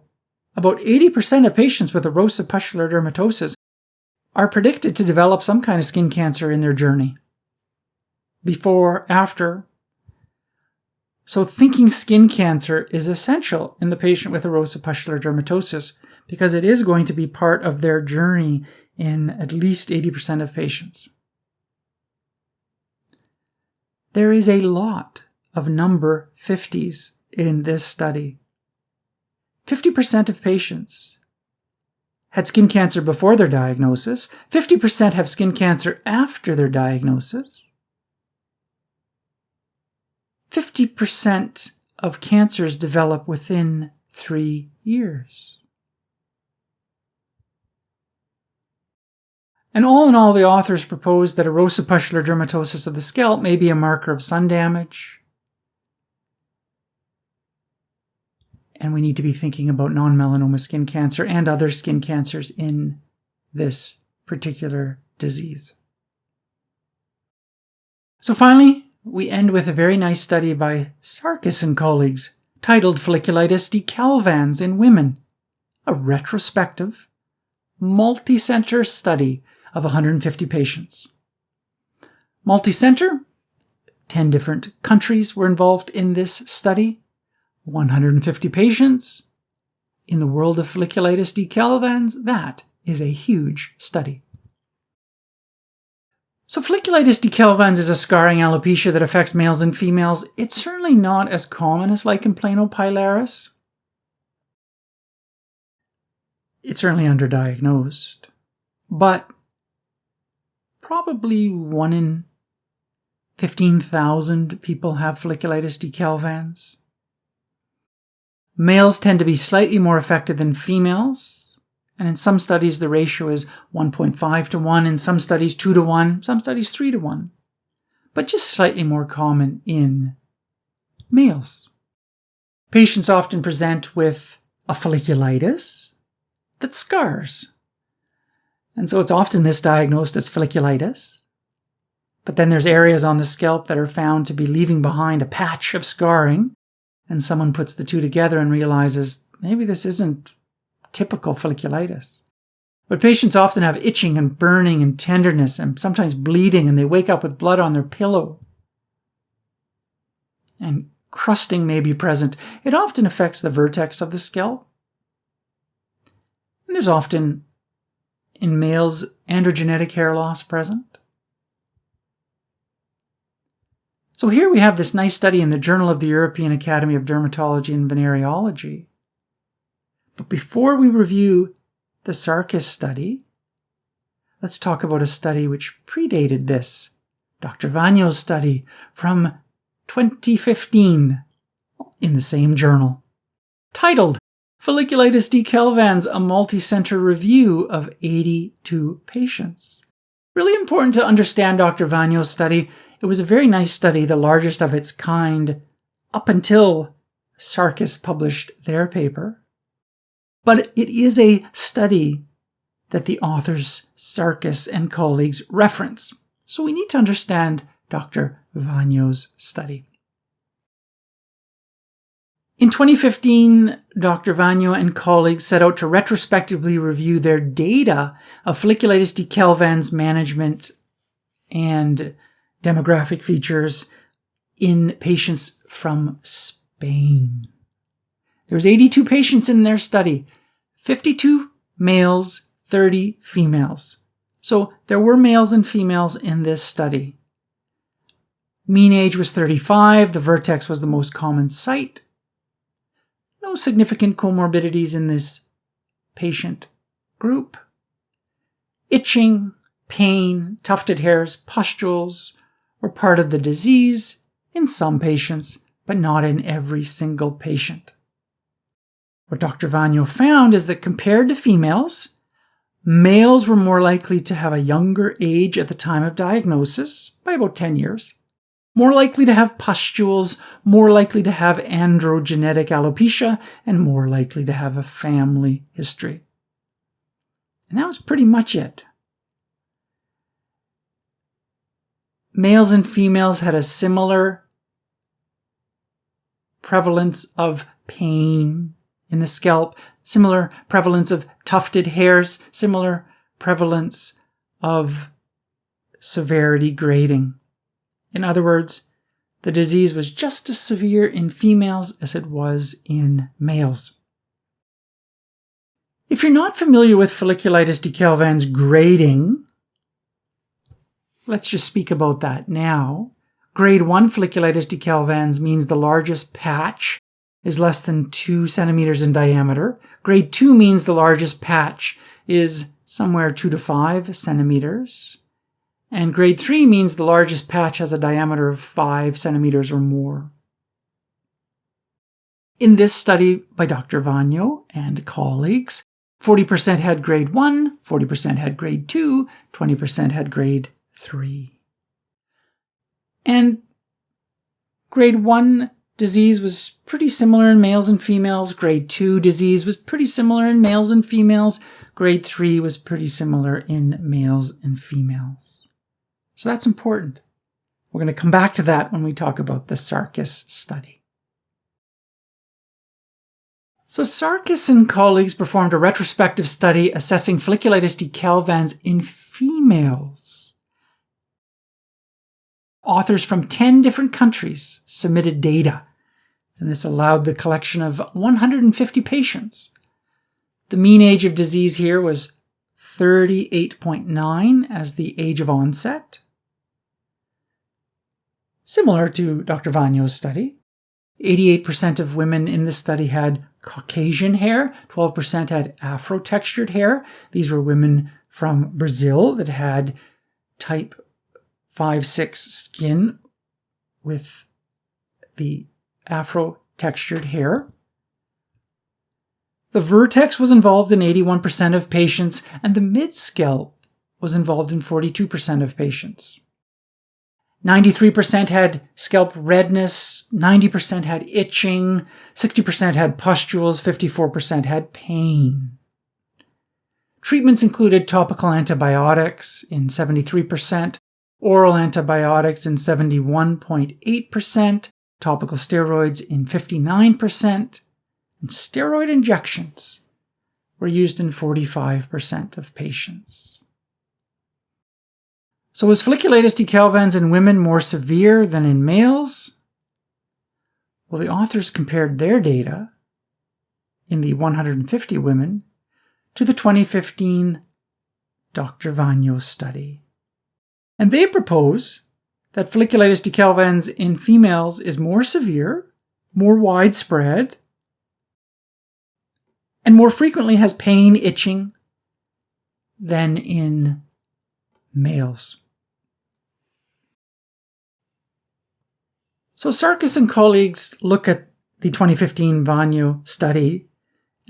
about 80% of patients with erosive pustular dermatosis are predicted to develop some kind of skin cancer in their journey. Before, after. So thinking skin cancer is essential in the patient with erosive pustular dermatosis because it is going to be part of their journey in at least 80% of patients. There is a lot of number 50s in this study. 50% of patients had skin cancer before their diagnosis. 50% have skin cancer after their diagnosis. 50% of cancers develop within 3 years. And all in all, the authors propose that erosive pustular dermatosis of the scalp may be a marker of sun damage. And we need to be thinking about non-melanoma skin cancer and other skin cancers in this particular disease. So finally, we end with a very nice study by Sarkis and colleagues titled Folliculitis Decalvans in Women, a retrospective, multi-center study of 150 patients. Multi-center, 10 different countries were involved in this study, 150 patients. In the world of folliculitis decalvans, that is a huge study. So folliculitis decalvans is a scarring alopecia that affects males and females. It's certainly not as common as Lichen planopilaris. It's certainly underdiagnosed, but probably 1 in 15,000 people have folliculitis decalvans. Males tend to be slightly more affected than females, and in some studies the ratio is 1.5 to 1, in some studies 2 to 1, some studies 3 to 1, but just slightly more common in males. Patients often present with a folliculitis that scars, and so it's often misdiagnosed as folliculitis. But then there's areas on the scalp that are found to be leaving behind a patch of scarring, and someone puts the two together and realizes maybe this isn't typical folliculitis. But patients often have itching and burning and tenderness and sometimes bleeding, and they wake up with blood on their pillow. And crusting may be present. It often affects the vertex of the scalp. And there's often, in males, androgenetic hair loss present. So here we have this nice study in the Journal of the European Academy of Dermatology and Venereology. But before we review the Sarkis study, let's talk about a study which predated this, Dr. Vañó's study from 2015 in the same journal, titled Folliculitis decalvans, a multi-center review of 82 patients. Really important to understand Dr. Vañó's study. It was a very nice study, the largest of its kind, up until Sarkis published their paper. But it is a study that the authors Sarkis and colleagues reference. So we need to understand Dr. Vañó's study. In 2015, Dr. Vañó and colleagues set out to retrospectively review their data of folliculitis decalvans management and demographic features in patients from Spain. There was 82 patients in their study, 52 males, 30 females. So there were males and females in this study. Mean age was 35. The vertex was the most common site. No significant comorbidities in this patient group. Itching, pain, tufted hairs, pustules were part of the disease in some patients, but not in every single patient. What Dr. Vañó found is that compared to females, males were more likely to have a younger age at the time of diagnosis, by about 10 years, more likely to have pustules, more likely to have androgenetic alopecia, and more likely to have a family history. And that was pretty much it. Males and females had a similar prevalence of pain in the scalp, similar prevalence of tufted hairs, similar prevalence of severity grading. In other words, the disease was just as severe in females as it was in males. If you're not familiar with folliculitis decalvans grading, let's just speak about that now. Grade 1 folliculitis decalvans means the largest patch is less than 2 centimeters in diameter. Grade 2 means the largest patch is somewhere 2 to 5 centimeters. And grade 3 means the largest patch has a diameter of 5 centimeters or more. In this study by Dr. Vañó and colleagues, 40% had grade 1, 40% had grade 2, 20% had grade 3. And grade 1 disease was pretty similar in males and females. Grade 2 disease was pretty similar in males and females. Grade 3 was pretty similar in males and females. So that's important. We're going to come back to that when we talk about the Sarkis study. So Sarkis and colleagues performed a retrospective study assessing folliculitis decalvans in females. Authors from 10 different countries submitted data, and this allowed the collection of 150 patients. The mean age of disease here was 38.9 as the age of onset. Similar to Dr. Vañó's study, 88% of women in this study had Caucasian hair, 12% had Afro-textured hair. These were women from Brazil that had type 5-6 skin with the Afro-textured hair. The vertex was involved in 81% of patients, and the mid-scalp was involved in 42% of patients. 93% had scalp redness, 90% had itching, 60% had pustules, 54% had pain. Treatments included topical antibiotics in 73%, oral antibiotics in 71.8%, topical steroids in 59%, and steroid injections were used in 45% of patients. So was folliculitis decalvans in women more severe than in males? Well, the authors compared their data in the 150 women to the 2015 Dr. Vañó study. And they propose that folliculitis decalvans in females is more severe, more widespread, and more frequently has pain, itching than in males. So Sarkis and colleagues look at the 2015 Vañó study,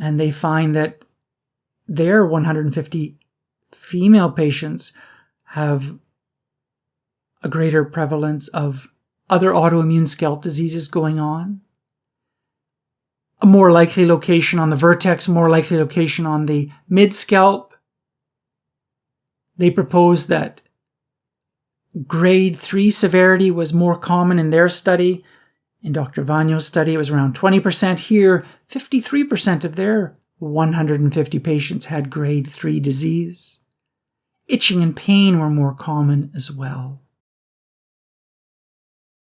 and they find that their 150 female patients have a greater prevalence of other autoimmune scalp diseases going on, a more likely location on the vertex, more likely location on the mid-scalp. They propose that grade 3 severity was more common in their study. In Dr. Vañó's study, it was around 20%. Here, 53% of their 150 patients had grade 3 disease. Itching and pain were more common as well.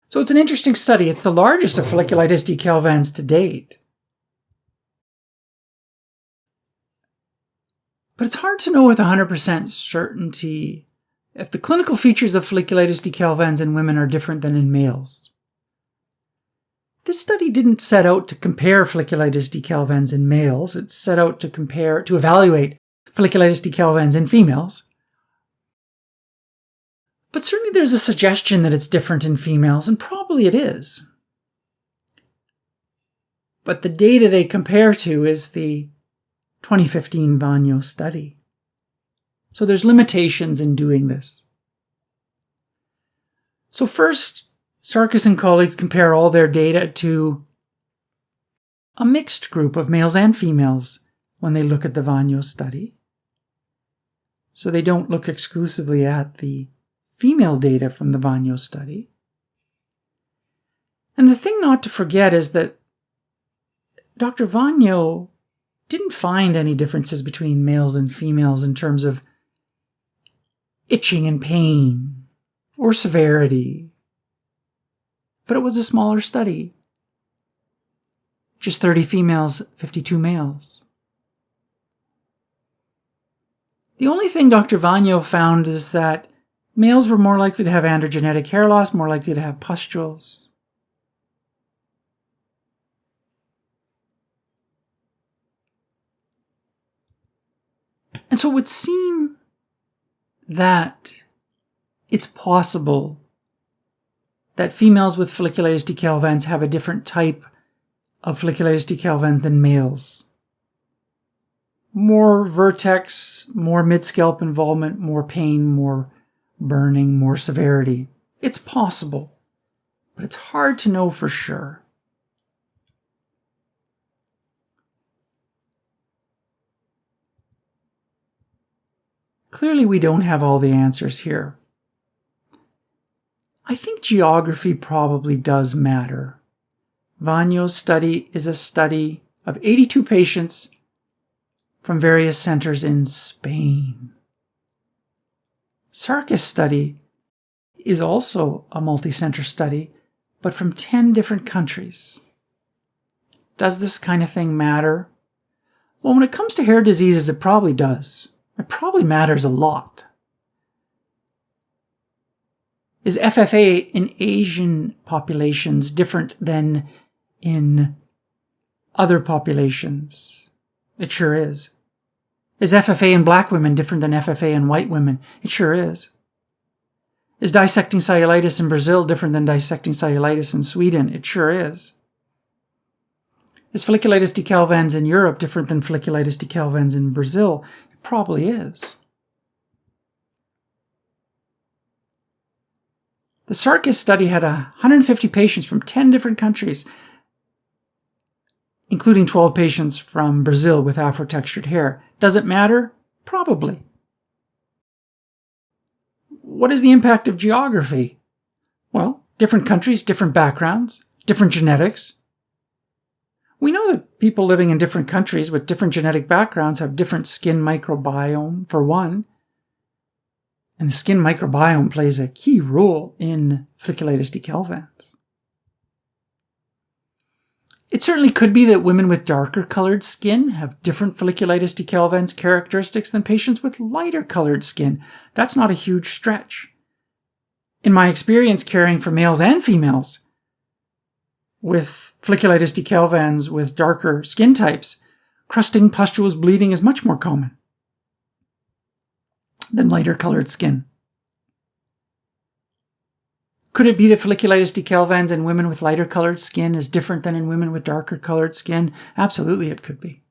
So it's an interesting study. It's the largest of folliculitis decalvans to date. But it's hard to know with 100% certainty if the clinical features of folliculitis decalvans in women are different than in males. This study didn't set out to compare folliculitis decalvans in males. It set out to evaluate folliculitis decalvans in females. But certainly there's a suggestion that it's different in females, and probably it is. But the data they compare to is the 2015 Vañó study. So there's limitations in doing this. So first, Sarkis and colleagues compare all their data to a mixed group of males and females when they look at the Vañó study. So they don't look exclusively at the female data from the Vañó study. And the thing not to forget is that Dr. Vañó didn't find any differences between males and females in terms of itching and pain or severity. But it was a smaller study. Just 30 females, 52 males. The only thing Dr. Vañó found is that males were more likely to have androgenetic hair loss, more likely to have pustules. And so it would seem that it's possible that females with folliculitis decalvans have a different type of folliculitis decalvans than males. More vertex, more mid-scalp involvement, more pain, more burning, more severity. It's possible, but it's hard to know for sure. Clearly, we don't have all the answers here. I think geography probably does matter. Vañó's study is a study of 82 patients from various centers in Spain. Sarkis study is also a multi-center study, but from 10 different countries. Does this kind of thing matter? Well, when it comes to hair diseases, it probably does. It probably matters a lot. Is FFA in Asian populations different than in other populations? It sure is. Is FFA in black women different than FFA in white women? It sure is. Is dissecting cellulitis in Brazil different than dissecting cellulitis in Sweden? It sure is. Is folliculitis decalvans in Europe different than folliculitis decalvans in Brazil? It probably is. The Sarkis study had 150 patients from 10 different countries, including 12 patients from Brazil with afro-textured hair. Does it matter? Probably. What is the impact of geography? Well, different countries, different backgrounds, different genetics. We know that people living in different countries with different genetic backgrounds have different skin microbiome, for one. And the skin microbiome plays a key role in folliculitis decalvans. It certainly could be that women with darker colored skin have different folliculitis decalvans characteristics than patients with lighter colored skin. That's not a huge stretch. In my experience caring for males and females with folliculitis decalvans with darker skin types, crusting, pustules, bleeding is much more common than lighter colored skin. Could it be that folliculitis decalvans in women with lighter colored skin is different than in women with darker colored skin? Absolutely, it could be.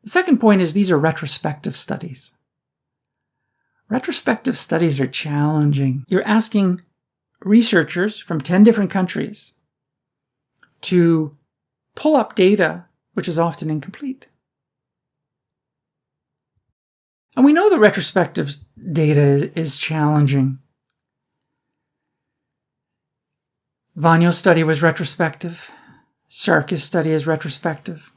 The second point is these are retrospective studies. Retrospective studies are challenging. You're asking researchers from 10 different countries to pull up data which is often incomplete. And we know that retrospective data is challenging. Vañó's study was retrospective. Sarkis' study is retrospective.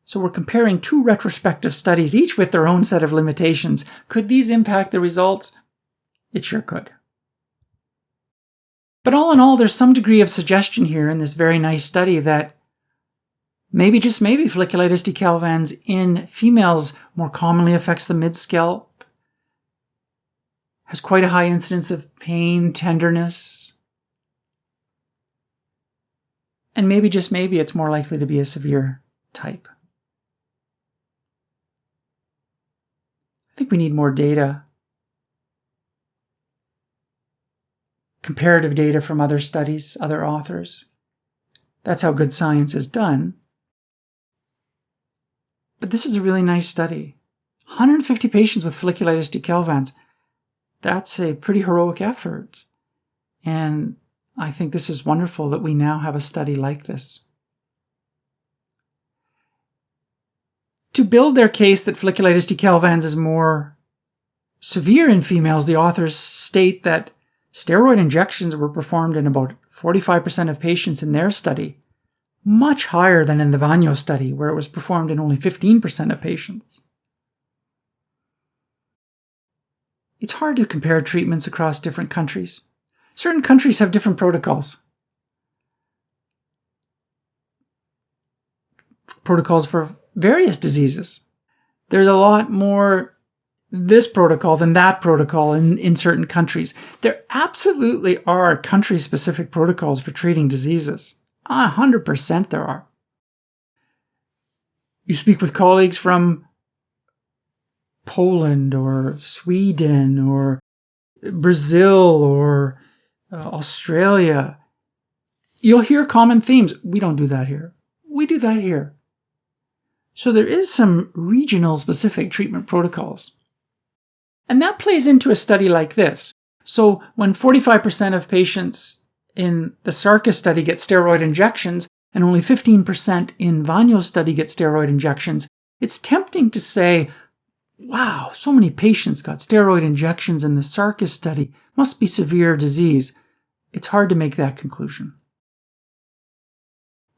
So we're comparing two retrospective studies, each with their own set of limitations. Could these impact the results? It sure could. But all in all, there's some degree of suggestion here in this very nice study that maybe, just maybe, folliculitis decalvans in females more commonly affects the mid-scalp, has quite a high incidence of pain, tenderness, and maybe, just maybe, it's more likely to be a severe type. I think we need more data, comparative data from other studies, other authors. That's how good science is done. But this is a really nice study. 150 patients with folliculitis decalvans. That's a pretty heroic effort. And I think this is wonderful that we now have a study like this. To build their case that folliculitis decalvans is more severe in females, the authors state that steroid injections were performed in about 45% of patients in their study, much higher than in the Vañó study, where it was performed in only 15% of patients. It's hard to compare treatments across different countries. Certain countries have different protocols. Protocols for various diseases. There's a lot more this protocol than that protocol in certain countries. There absolutely are country-specific protocols for treating diseases. 100% there are. You speak with colleagues from Poland or Sweden or Brazil or Australia. You'll hear common themes. We don't do that here. We do that here. So there is some regional specific treatment protocols. And that plays into a study like this. So when 45% of patients in the Sarkis study get steroid injections and only 15% in Vañó's study get steroid injections, it's tempting to say, wow, so many patients got steroid injections in the Sarkis study. Must be severe disease. It's hard to make that conclusion.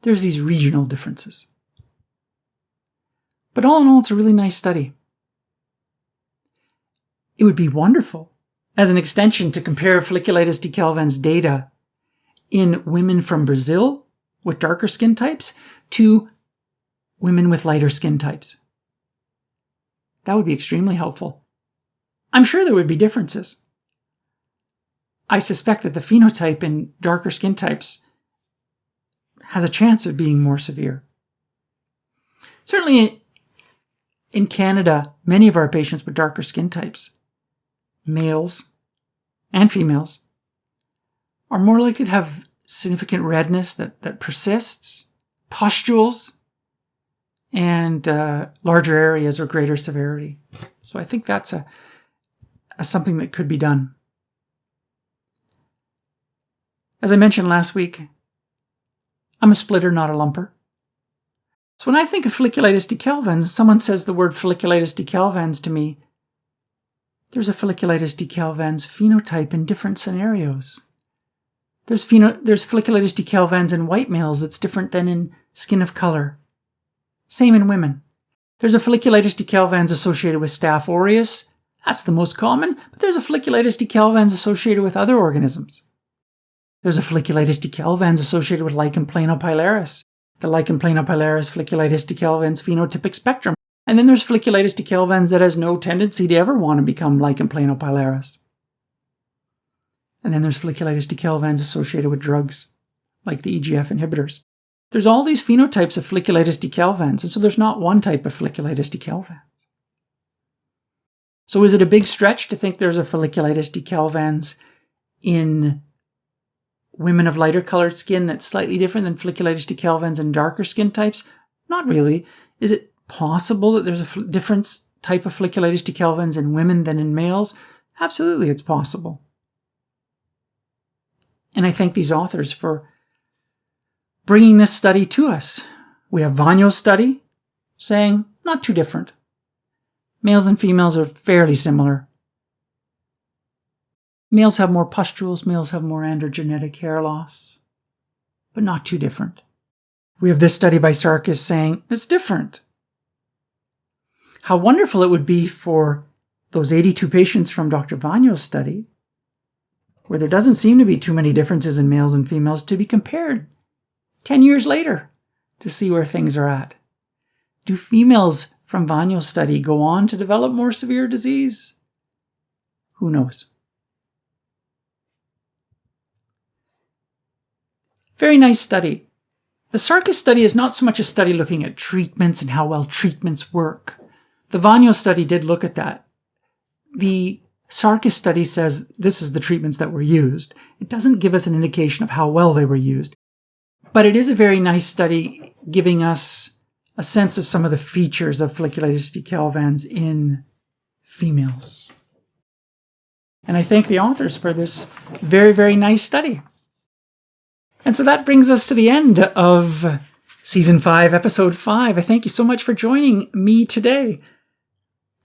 There's these regional differences. But all in all, it's a really nice study. It would be wonderful, as an extension, to compare folliculitis decalvans data in women from Brazil with darker skin types to women with lighter skin types. That would be extremely helpful. I'm sure there would be differences. I suspect that the phenotype in darker skin types has a chance of being more severe. Certainly in Canada, many of our patients with darker skin types, males and females, are more likely to have significant redness that persists, pustules, and larger areas or greater severity. So I think that's a something that could be done. As I mentioned last week, I'm a splitter, not a lumper. So when I think of folliculitis decalvans, someone says the word folliculitis decalvans to me, there's a folliculitis decalvans phenotype in different scenarios. There's folliculitis decalvans in white males that's different than in skin of color. Same in women. There's a folliculitis decalvans associated with Staph aureus. That's the most common, but there's a folliculitis decalvans associated with other organisms. There's a folliculitis decalvans associated with Lichen planopilaris, the Lichen planopilaris folliculitis decalvans phenotypic spectrum. And then there's folliculitis decalvans that has no tendency to ever want to become Lichen planopilaris. And then there's folliculitis decalvans associated with drugs, like the EGF inhibitors. There's all these phenotypes of folliculitis decalvans, and so there's not one type of folliculitis decalvans. So is it a big stretch to think there's a folliculitis decalvans in women of lighter colored skin that's slightly different than folliculitis decalvans in darker skin types? Not really. Is it possible that there's a different type of folliculitis decalvans in women than in males? Absolutely, it's possible. And I thank these authors for bringing this study to us. We have Vañó's study saying not too different. Males and females are fairly similar. Males have more pustules, males have more androgenetic hair loss, but not too different. We have this study by Sarkis saying it's different. How wonderful it would be for those 82 patients from Dr. Vañó's study, where there doesn't seem to be too many differences in males and females, to be compared 10 years later to see where things are at. Do females from Vañó's study go on to develop more severe disease? Who knows? Very nice study. The Sarkis study is not so much a study looking at treatments and how well treatments work. The Vañó study did look at that. The Sarkis study says this is the treatments that were used. It doesn't give us an indication of how well they were used. But it is a very nice study giving us a sense of some of the features of folliculitis decalvans in females. And I thank the authors for this very, very nice study. And so that brings us to the end of Season 5, Episode 5. I thank you so much for joining me today.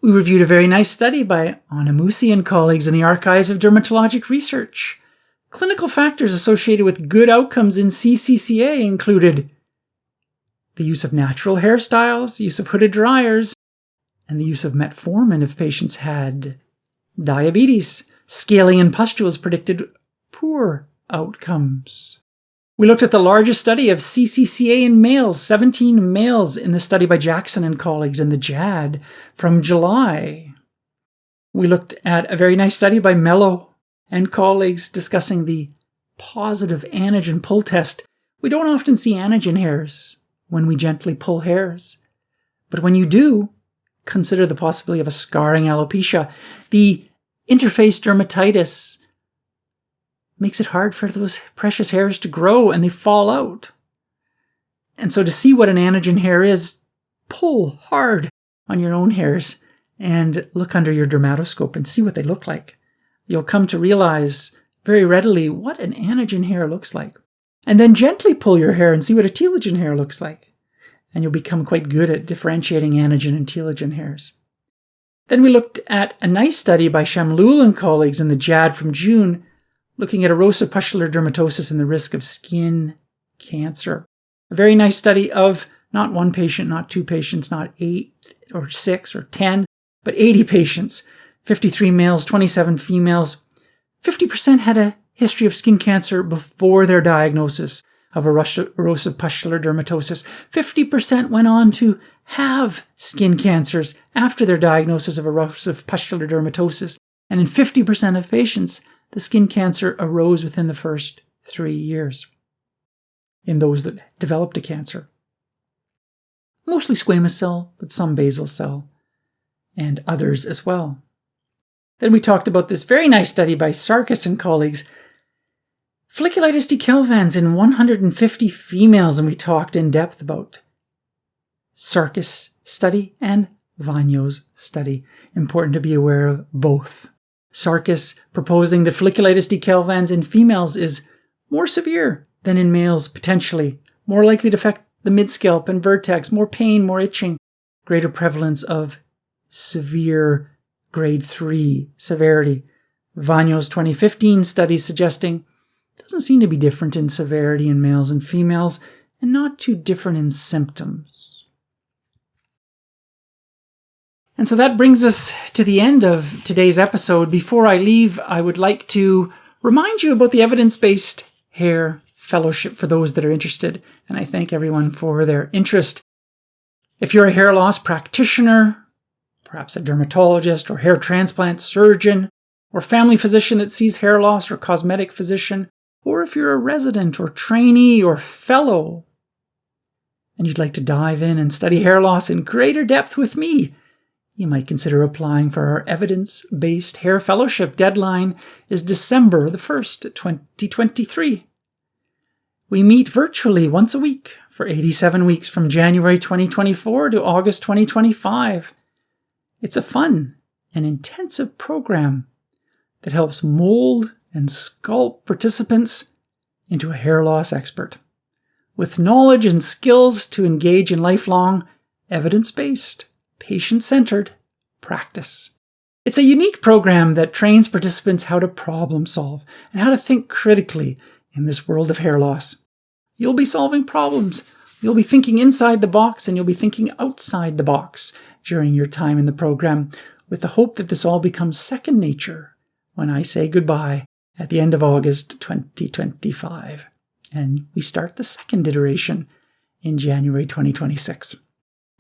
We reviewed a very nice study by Onamusi and colleagues in the Archives of Dermatologic Research, Clinical factors associated with good outcomes in CCCA included the use of natural hairstyles, the use of hooded dryers, and the use of metformin if patients had diabetes. Scaling and pustules predicted poor outcomes. We looked at the largest study of CCCA in males, 17 males in the study by Jackson and colleagues in the JAAD from July. We looked at a very nice study by Melo and colleagues discussing the positive Anagen pull test. We don't often see Anagen hairs when we gently pull hairs, but when you do, consider the possibility of a scarring alopecia. The interface dermatitis makes it hard for those precious hairs to grow and they fall out. And so to see what an Anagen hair is, pull hard on your own hairs and look under your dermatoscope and see what they look like. You'll come to realize very readily what an Anagen hair looks like. And then gently pull your hair and see what a telogen hair looks like. And you'll become quite good at differentiating Anagen and telogen hairs. Then we looked at a nice study by Shamloul and colleagues in the JAAD from June, looking at erosive pustular dermatosis and the risk of skin cancer. A very nice study of not one patient, not two patients, not 8 or 6 or 10, but 80 patients, 53 males, 27 females. 50% had a history of skin cancer before their diagnosis of erosive pustular dermatosis. 50% went on to have skin cancers after their diagnosis of erosive pustular dermatosis. And in 50% of patients, the skin cancer arose within the first 3 years in those that developed a cancer. Mostly squamous cell, but some basal cell, and others as well. Then we talked about this very nice study by Sarkis and colleagues, folliculitis decalvans in 150 females, and we talked in depth about Sarkis study and Vañó's study. Important to be aware of both. Sarkis proposing that folliculitis decalvans in females is more severe than in males, potentially, more likely to affect the midscalp and vertex, more pain, more itching, greater prevalence of severe grade 3 severity. Vañó's 2015 study suggesting it doesn't seem to be different in severity in males and females, and not too different in symptoms. And so that brings us to the end of today's episode. Before I leave, I would like to remind you about the evidence-based hair fellowship for those that are interested, and I thank everyone for their interest. If you're a hair loss practitioner, perhaps a dermatologist or hair transplant surgeon, or family physician that sees hair loss, or cosmetic physician, or if you're a resident or trainee or fellow, and you'd like to dive in and study hair loss in greater depth with me, you might consider applying for our evidence-based hair fellowship. Deadline is December the 1st, 2023. We meet virtually once a week for 87 weeks from January 2024 to August 2025. It's a fun and intensive program that helps mold and sculpt participants into a hair loss expert with knowledge and skills to engage in lifelong, evidence-based, patient-centered practice. It's a unique program that trains participants how to problem solve and how to think critically in this world of hair loss. You'll be solving problems. You'll be thinking inside the box, and you'll be thinking outside the box during your time in the program, with the hope that this all becomes second nature when I say goodbye at the end of August 2025. And we start the second iteration in January 2026.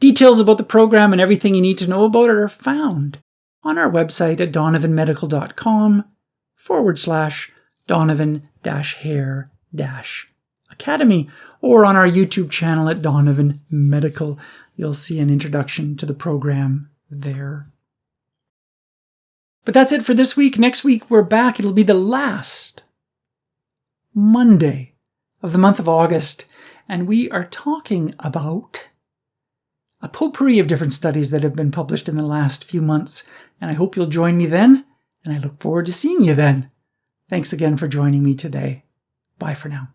Details about the program and everything you need to know about it are found on our website at donovanmedical.com/Donovan-Hair-Academy, or on our YouTube channel at Donovan Medical. You'll see an introduction to the program there. But that's it for this week. Next week we're back. It'll be the last Monday of the month of August, and we are talking about a potpourri of different studies that have been published in the last few months, and I hope you'll join me then, and I look forward to seeing you then. Thanks again for joining me today. Bye for now.